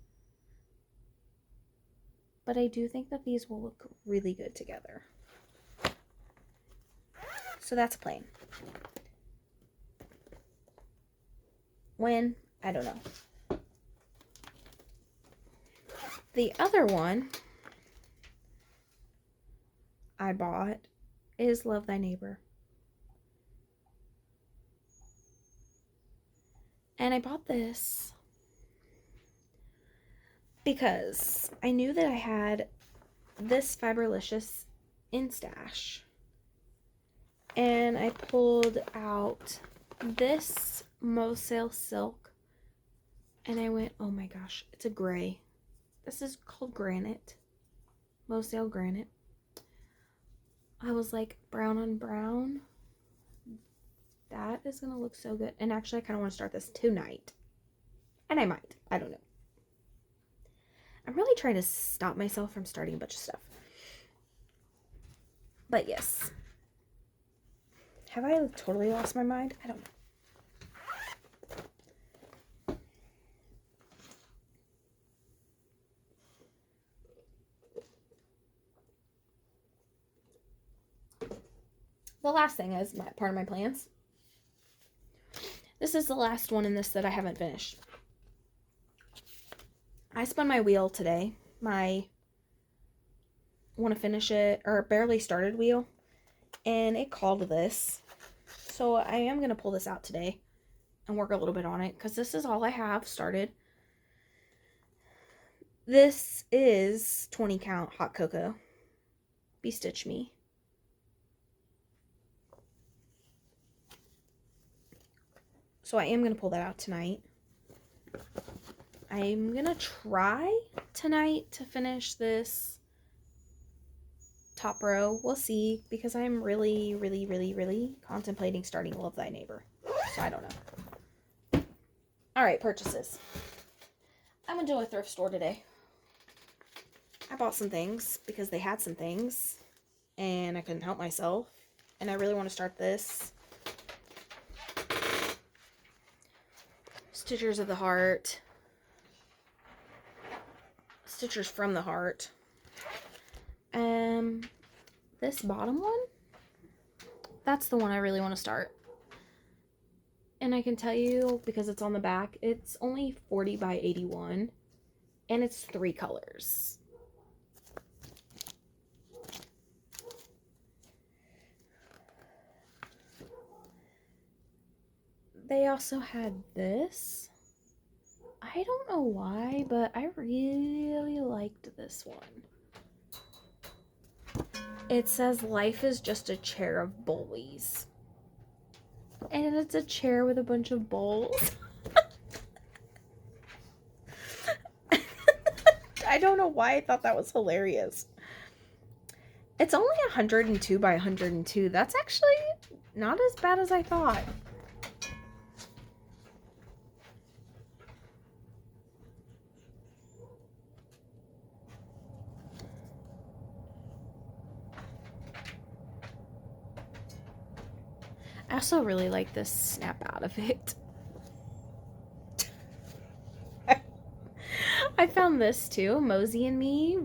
but I do think that these will look really good together. So that's a plan. When? I don't know. The other one I bought is Love Thy Neighbor. And I bought this because I knew that I had this Fiberlicious in stash. And I pulled out this Moselle silk. And I went, oh my gosh, it's a gray. This is called Granite. Moselle Granite. I was like, brown on brown. That is going to look so good. And actually, I kind of want to start this tonight. And I might. I don't know. I'm really trying to stop myself from starting a bunch of stuff. But yes. Have I totally lost my mind? I don't know. The last thing is part of my plans. This is the last one in this that I haven't finished. I spun my wheel today. My want to finish it, or barely started wheel. And it called this. So I am going to pull this out today and work a little bit on it, because this is all I have started. This is 20 count hot cocoa. Stitch Me. So I am going to pull that out tonight. I'm going to try tonight to finish this top row. We'll see, because I'm really, really, really, really contemplating starting Love Thy Neighbor. So I don't know. Alright, purchases. I went to a thrift store today. I bought some things because they had some things and I couldn't help myself. And I really want to start this. Stitchers of the Heart. Stitchers from the Heart. This bottom one, that's the one I really want to start. And I can tell you, because it's on the back, it's only 40 by 81, and it's 3 colors. They also had this. I don't know why, but I really liked this one. It says life is just a chair of bullies. And it's a chair with a bunch of bowls. I don't know why I thought that was hilarious. It's only 102 by 102. That's actually not as bad as I thought. I also really like this snap out of it. I found this too. Mosey and Me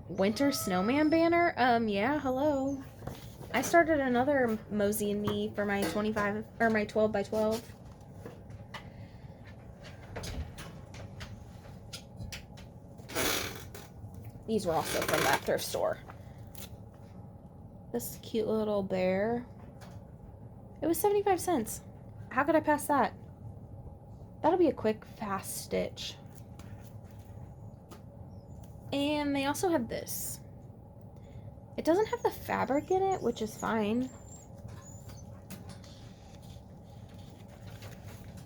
winter snowman banner. Yeah, hello. I started another Mosey and Me for my 25 or my 12 by 12. These were also from that thrift store. This cute little bear. It was 75 cents. How could I pass that? That'll be a quick, fast stitch. And they also have this. It doesn't have the fabric in it, which is fine.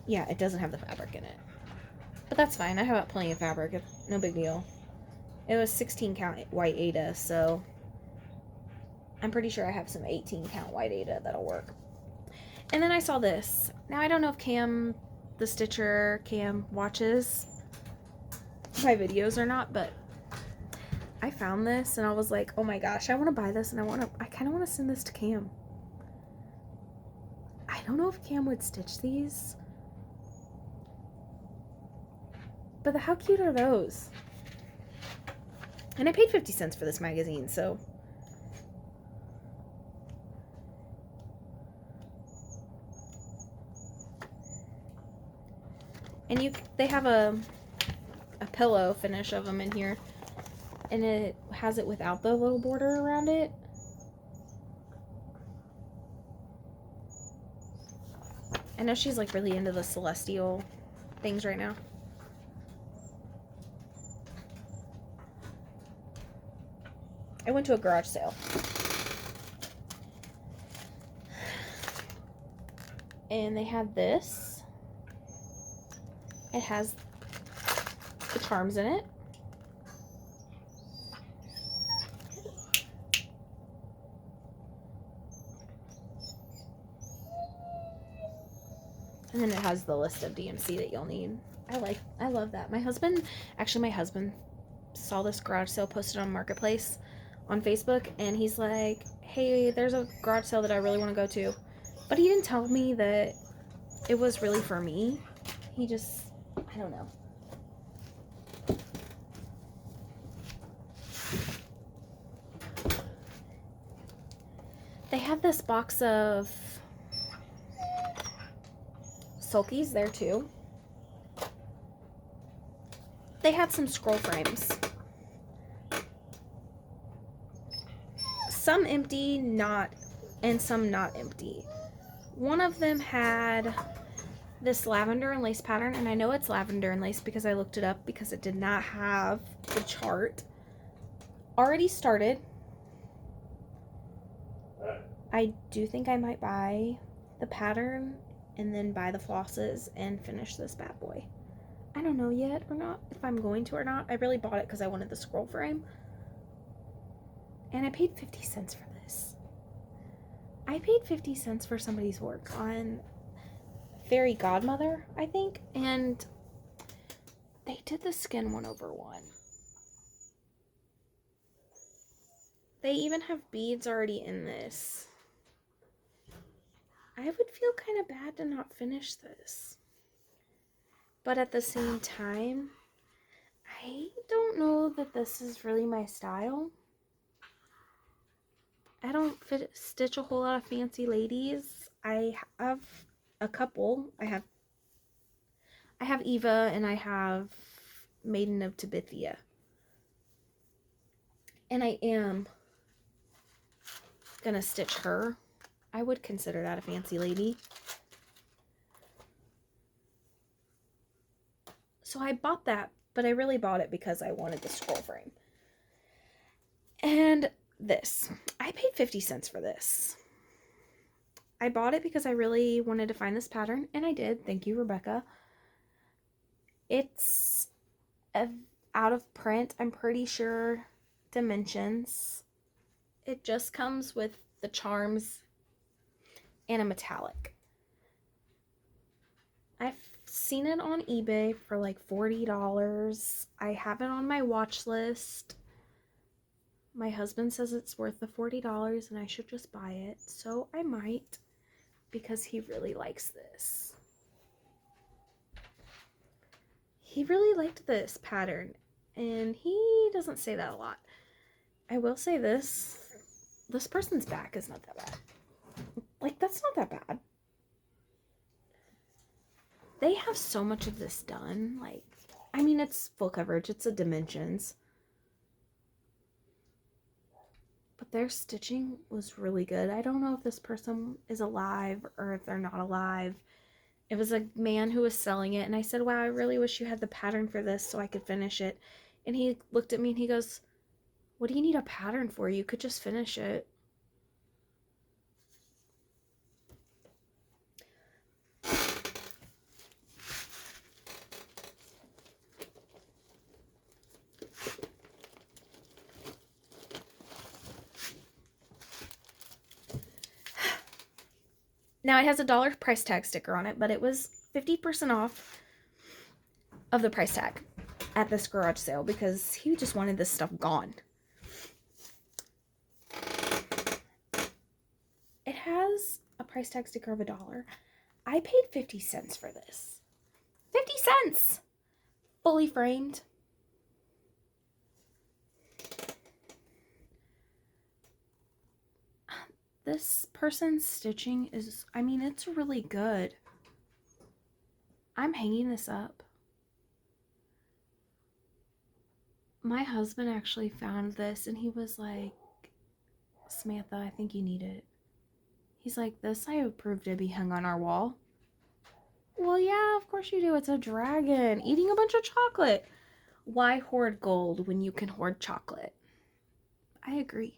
Yeah, it doesn't have the fabric in it. But that's fine. I have plenty of fabric. It's no big deal. It was 16 count white Aida, so I'm pretty sure I have some 18 count white Aida that'll work. And then I saw this. Now I don't know if Cam, the Stitcher Cam, watches my videos or not, but I found this and I was like, oh my gosh, I want to buy this and I kind of want to send this to Cam. I don't know if Cam would stitch these, but how cute are those? And I paid 50 cents for this magazine, so. And they have a pillow finish of them in here. And it has it without the little border around it. I know she's like really into the celestial things right now. I went to a garage sale. And they had this. It has the charms in it. And then it has the list of DMC that you'll need. I love that. My husband saw this garage sale posted on Marketplace on Facebook, and he's like, hey, there's a garage sale that I really want to go to. But he didn't tell me that it was really for me. He just, I don't know. They have this box of sulkies there too. They had some scroll frames. Some empty, and some not empty. One of them had this lavender and lace pattern, and I know it's lavender and lace because I looked it up because it did not have the chart. Already started. I do think I might buy the pattern and then buy the flosses and finish this bad boy. I don't know yet or not if I'm going to or not. I really bought it because I wanted the scroll frame. And I paid 50 cents for this. I paid 50 cents for somebody's work on Fairy Godmother, I think. And they did the skin 1/1. They even have beads already in this. I would feel kind of bad to not finish this. But at the same time, I don't know that this is really my style. I don't stitch a whole lot of fancy ladies. I have a couple. I have Eva and I have Maiden of Tabithia. And I am gonna stitch her. I would consider that a fancy lady. So I bought that, but I really bought it because I wanted the scroll frame. And this. I paid 50 cents for this. I bought it because I really wanted to find this pattern, and I did. Thank you, Rebecca. It's out of print, I'm pretty sure, dimensions. It just comes with the charms and a metallic. I've seen it on eBay for like $40. I have it on my watch list. My husband says it's worth the $40 and I should just buy it, so I might, because he really likes this. He really liked this pattern, and he doesn't say that a lot. I will say this person's back is not that bad. Like, that's not that bad. They have so much of this done. Like, I mean, it's full coverage. It's a dimensions. But their stitching was really good. I don't know if this person is alive or if they're not alive. It was a man who was selling it, and I said, wow, I really wish you had the pattern for this so I could finish it. And he looked at me and he goes, what do you need a pattern for? You could just finish it. Now, it has a $1 price tag sticker on it, but it was 50% off of the price tag at this garage sale because he just wanted this stuff gone. It has a price tag sticker of $1. I paid 50 cents for this. 50 cents! Fully framed. This person's stitching is, I mean, it's really good. I'm hanging this up. My husband actually found this and he was like, Samantha, I think you need it. He's like, this I approve to be hung on our wall. Well, yeah, of course you do. It's a dragon eating a bunch of chocolate. Why hoard gold when you can hoard chocolate? I agree.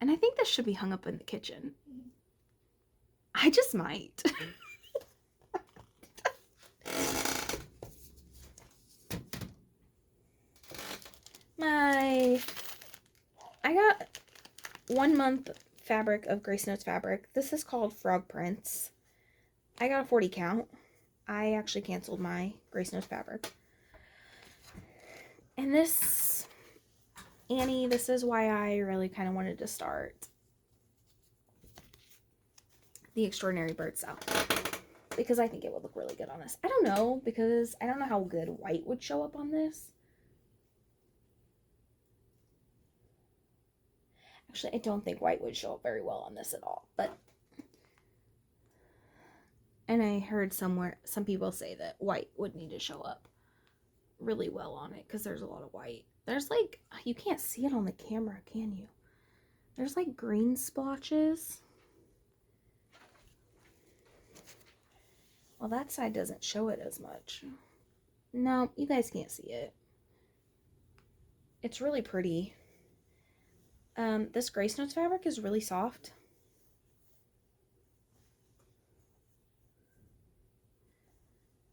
And I think this should be hung up in the kitchen. I just might. I got 1 month fabric of Grace Notes fabric. This is called Frog Prints. I got a 40 count. I actually canceled my Grace Notes fabric. And this, Annie, this is why I really kind of wanted to start the Extraordinary Bird style. Because I think it would look really good on this. I don't know, because I don't know how good white would show up on this. Actually, I don't think white would show up very well on this at all, but, and I heard some people say that white would need to show up really well on it because there's a lot of white. There's like, you can't see it on the camera, can you? There's like green splotches. Well, that side doesn't show it as much. No, you guys can't see it. It's really pretty. This Grace Notes fabric is really soft.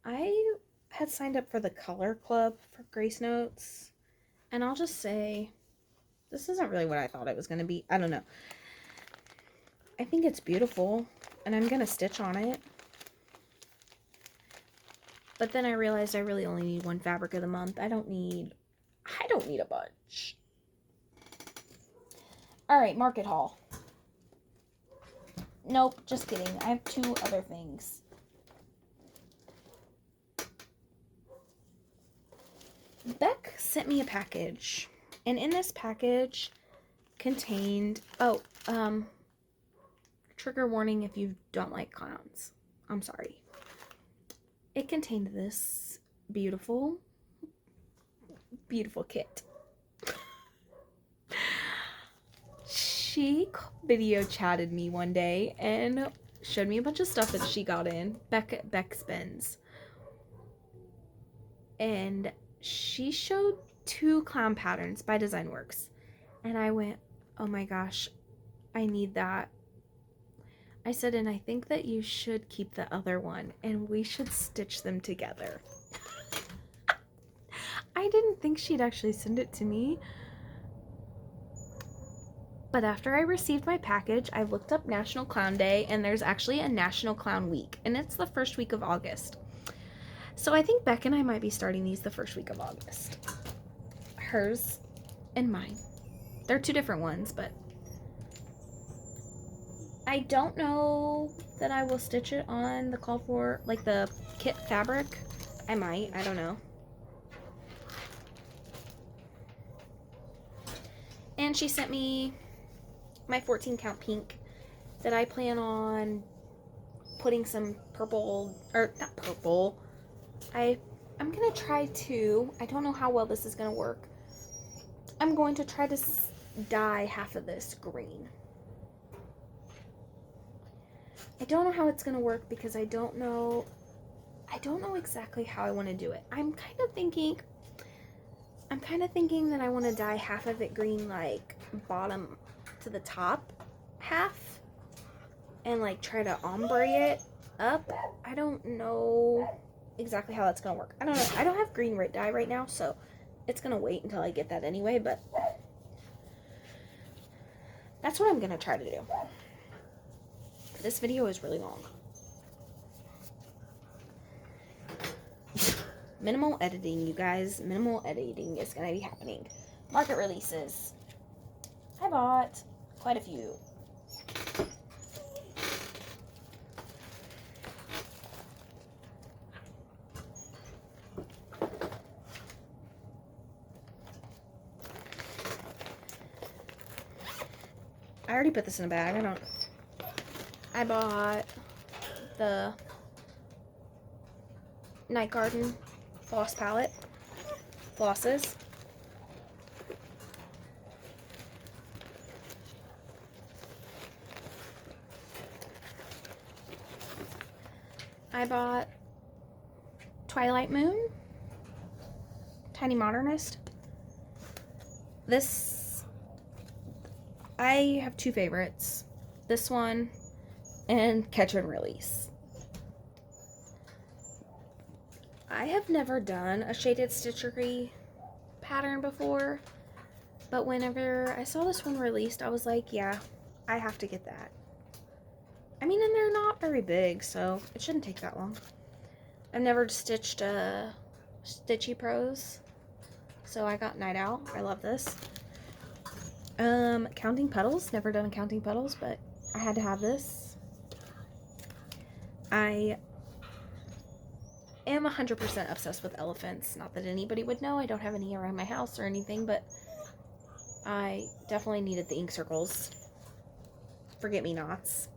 I had signed up for the color club for Grace Notes, and I'll just say, this isn't really what I thought it was going to be. I don't know. I think it's beautiful, and I'm going to stitch on it. But then I realized I really only need one fabric of the month. I don't need a bunch. Alright, market haul. Nope, just kidding. I have 2 other things. Beck sent me a package. And in this package contained, trigger warning if you don't like clowns. I'm sorry. It contained this beautiful, beautiful kit. She video chatted me one day and showed me a bunch of stuff that she got in. Beck Spins. and she showed 2 clown patterns by Design Works. And I went, oh my gosh, I need that. I said, and I think that you should keep the other one and we should stitch them together. I didn't think she'd actually send it to me. But after I received my package, I looked up National Clown Day, and there's actually a National Clown Week, and it's the first week of August. So I think Beck and I might be starting these the first week of August. Hers and mine. They're 2 different ones, but I don't know that I will stitch it on the call for, like, the kit fabric. I might, I don't know. And she sent me my 14 count pink that I plan on putting some purple, or not purple. I'm gonna try to, I don't know how well this is gonna work. I'm going to try to dye half of this green. I don't know how it's gonna work because I don't know exactly how I want to do it. I'm kind of thinking that I want to dye half of it green, like bottom to the top half, and like try to ombre it up. I don't know exactly how that's gonna work. I don't know. I don't have green dye right now, so it's gonna wait until I get that anyway, but that's what I'm gonna try to do. This video is really long. Minimal editing, you guys. Minimal editing is gonna be happening. Market releases. I bought quite a few. I already put this in a bag. I bought the Night Garden floss palette. Flosses. I bought Twilight Moon, Tiny Modernist. This, I have 2 favorites. This one and Catch and Release. I have never done a shaded stitchery pattern before, but whenever I saw this one released, I was like, yeah, I have to get that. I mean, and they're not very big, so it shouldn't take that long. I've never stitched Stitchy Pros, so I got Night Owl. I love this. Counting Petals. Never done a Counting Petals, but I had to have this. I am 100% obsessed with elephants. Not that anybody would know. I don't have any around my house or anything, but I definitely needed the ink circles. Forget-me-nots.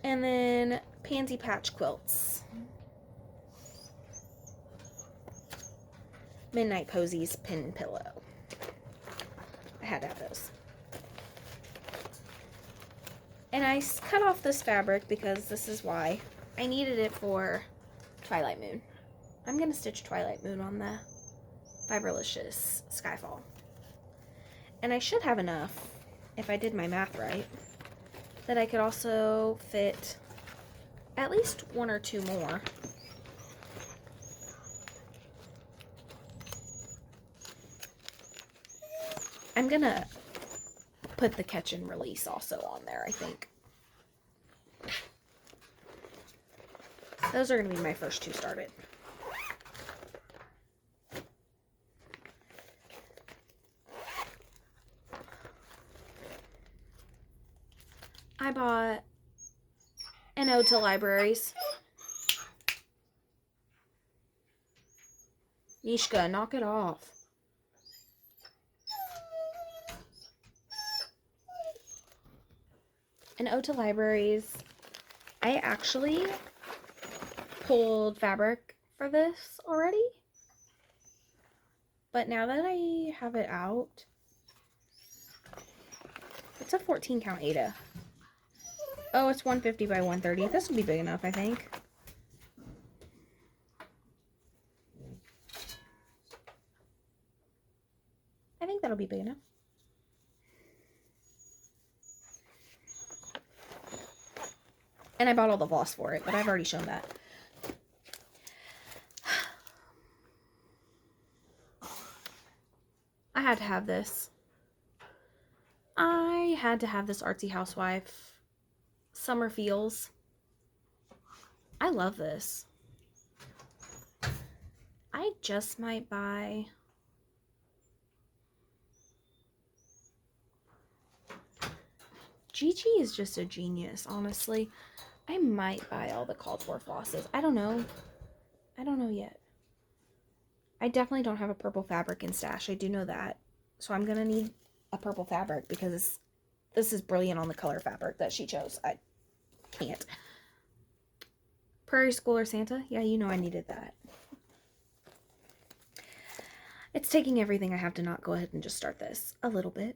And then Pansy Patch Quilts. Midnight Posies Pin Pillow. I had to have those. And I cut off this fabric because this is why. I needed it for Twilight Moon. I'm going to stitch Twilight Moon on the Fiberlicious Skyfall. And I should have enough, if I did my math right, that I could also fit at least 1 or 2 more. I'm gonna put the Catch and Release also on there, I think. Those are gonna be my first 2 started. I bought an ode to libraries. Mishka, knock it off. An ode to libraries. I actually pulled fabric for this already, but now that I have it out, it's a 14 count Aida. Oh, it's 150 by 130. This will be big enough, I think. I think that'll be big enough. And I bought all the floss for it, but I've already shown that. I had to have this. I had to have this Artsy Housewife Summer Feels. I love this. I just might buy... Gigi is just a genius, honestly. I might buy all the called for flosses. I don't know. I don't know yet. I definitely don't have a purple fabric in stash. I do know that. So I'm going to need a purple fabric because this is brilliant on the color fabric that she chose. I can't. Prairie School or Santa? Yeah, you know I needed that. It's taking everything I have to not go ahead and just start this a little bit.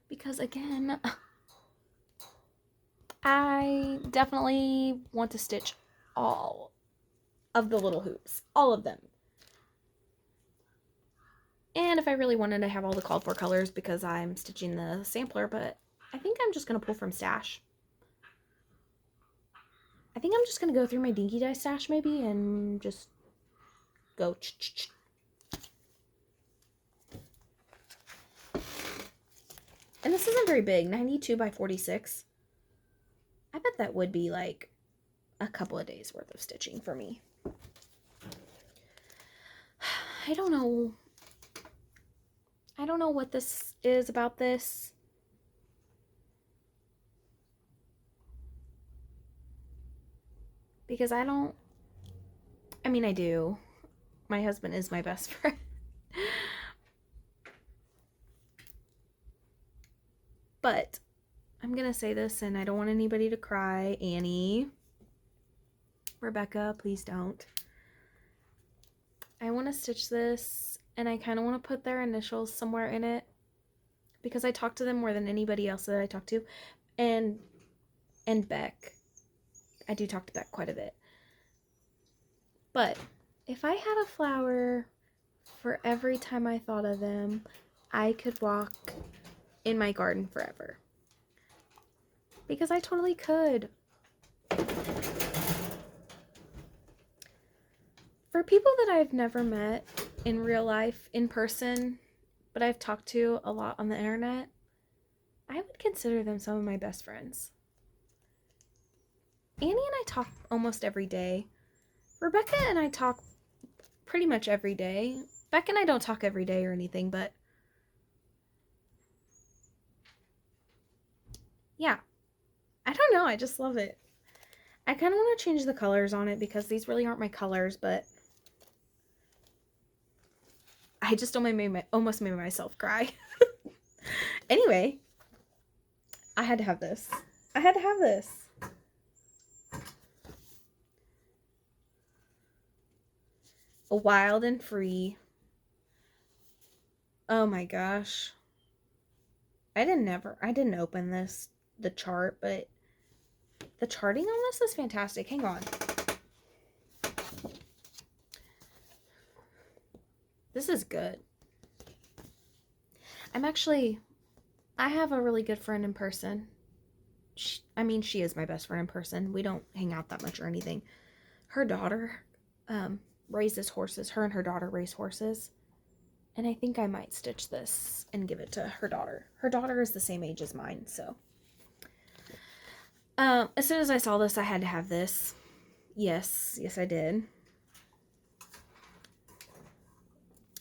Because again, I definitely want to stitch all of the little hoops. All of them. And if I really wanted to have all the called for colors because I'm stitching the sampler, but I think I'm just going to pull from stash. I think I'm just going to go through my Dinky Dye stash maybe and just go ch-ch-ch. And this isn't very big, 92 by 46. I bet that would be like a couple of days worth of stitching for me. I don't know. I don't know what this is about this. Because I mean, I do. My husband is my best friend. But I'm going to say this, and I don't want anybody to cry. Annie. Rebecca, please don't. I want to stitch this, and I kind of want to put their initials somewhere in it. Because I talk to them more than anybody else that I talk to. And Beck. I do talk to Beck quite a bit. But if I had a flower for every time I thought of them, I could walk in my garden forever. Because I totally could. For people that I've never met in real life, in person, but I've talked to a lot on the internet, I would consider them some of my best friends. Annie and I talk almost every day. Rebecca and I talk pretty much every day. Beck and I don't talk every day or anything, but yeah. I don't know. I just love it. I kind of want to change the colors on it because these really aren't my colors, but I just almost made myself cry. Anyway, I had to have this. I had to have this. A Wild and Free. Oh my gosh. I didn't open the chart, but the charting on this is fantastic. Hang on. This is good. I have a really good friend in person. She is my best friend in person. We don't hang out that much or anything. Her daughter raises horses. Her and her daughter raise horses. And I think I might stitch this and give it to her daughter. Her daughter is the same age as mine, so. As soon as I saw this, I had to have this. Yes, I did.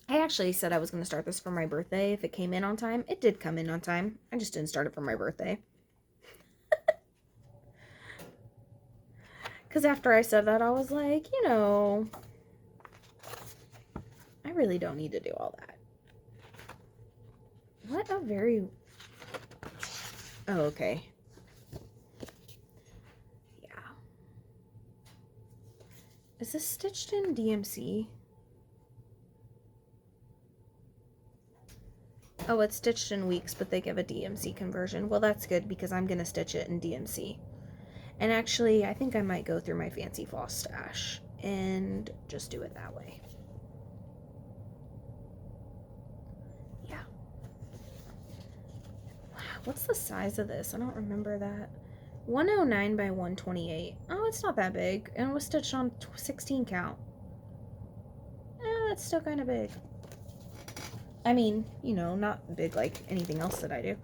I actually said I was going to start this for my birthday if it came in on time. It did come in on time. I just didn't start it for my birthday. Because after I said that, I was like, I really don't need to do all that. What a very... Oh, okay. Yeah. Is this stitched in DMC? Oh, it's stitched in weeks, but they give a DMC conversion. Well, that's good because I'm going to stitch it in DMC. And actually, I think I might go through my fancy floss stash and just do it that way. What's the size of this? I don't remember that. 109 by 128. Oh, it's not that big. And it was stitched on 16 count. That's still kind of big. I mean, you know, not big like anything else that I do.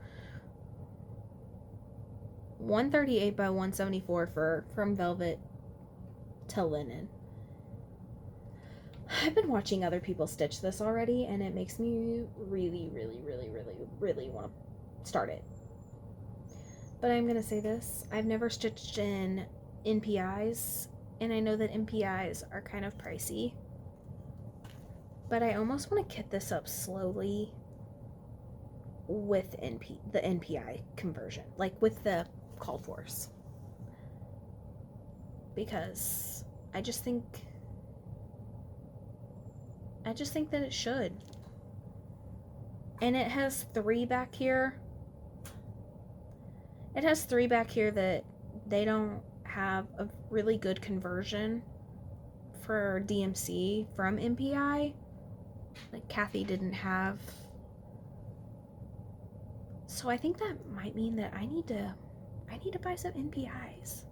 138 by 174 from velvet to linen. I've been watching other people stitch this already, and it makes me really, really, really, really, really want to start it. But I'm going to say this. I've never stitched in NPIs, and I know that NPIs are kind of pricey. But I almost want to kit this up slowly with the NPI conversion. Like with the called force. Because I just think that it should. And it has 3 back here. It has 3 back here that they don't have a really good conversion for DMC from NPI. Like Kathy didn't have. So I think that might mean that I need to buy some NPIs.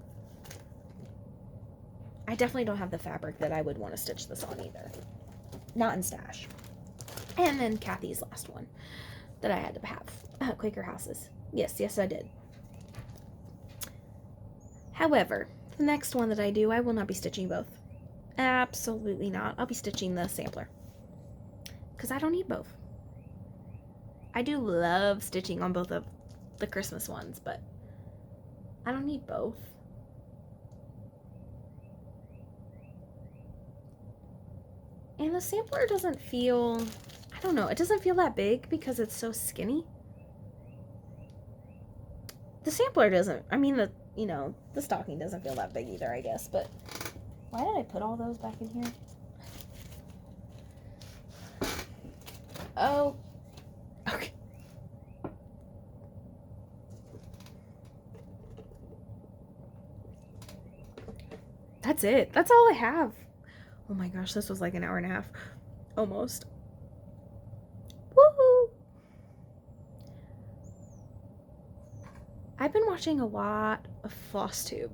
I definitely don't have the fabric that I would want to stitch this on either. Not in stash. And then Kathy's last one that I had to have. Quaker Houses. Yes, I did. However, the next one that I do, I will not be stitching both. Absolutely not. I'll be stitching the sampler. Because I don't need both. I do love stitching on both of the Christmas ones, but I don't need both. And the sampler doesn't feel, I don't know, it doesn't feel that big because it's so skinny. The sampler doesn't, I mean, the stocking doesn't feel that big either, I guess, but why did I put all those back in here? Oh, okay. That's it. That's all I have. Oh my gosh, this was like an hour and a half. Almost. Woohoo! I've been watching a lot of Flosstube.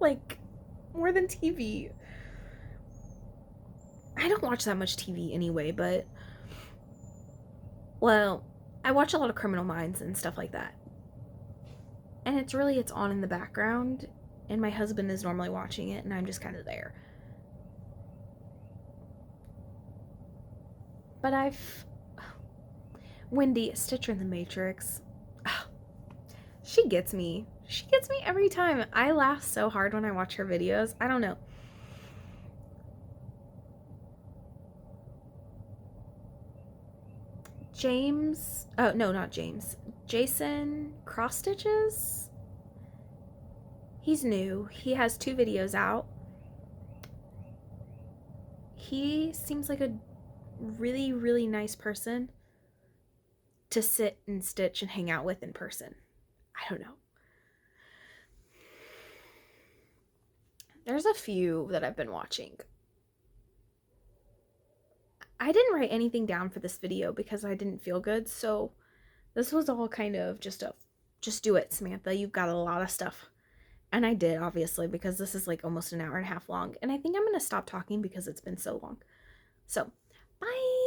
Like, more than TV. I don't watch that much TV anyway, but, well, I watch a lot of Criminal Minds and stuff like that. And it's on in the background, and my husband is normally watching it, and I'm just kind of there. But Wendy, Stitcher in the Matrix, she gets me. She gets me every time. I laugh so hard when I watch her videos. I don't know. Jason Cross Stitches. He's new. He has 2 videos out. He seems like a really, really nice person to sit and stitch and hang out with in person. I don't know. There's a few that I've been watching. I didn't write anything down for this video because I didn't feel good, so this was all kind of just do it, Samantha. You've got a lot of stuff. And I did, obviously, because this is like almost an hour and a half long. And I think I'm going to stop talking because it's been so long. So, bye!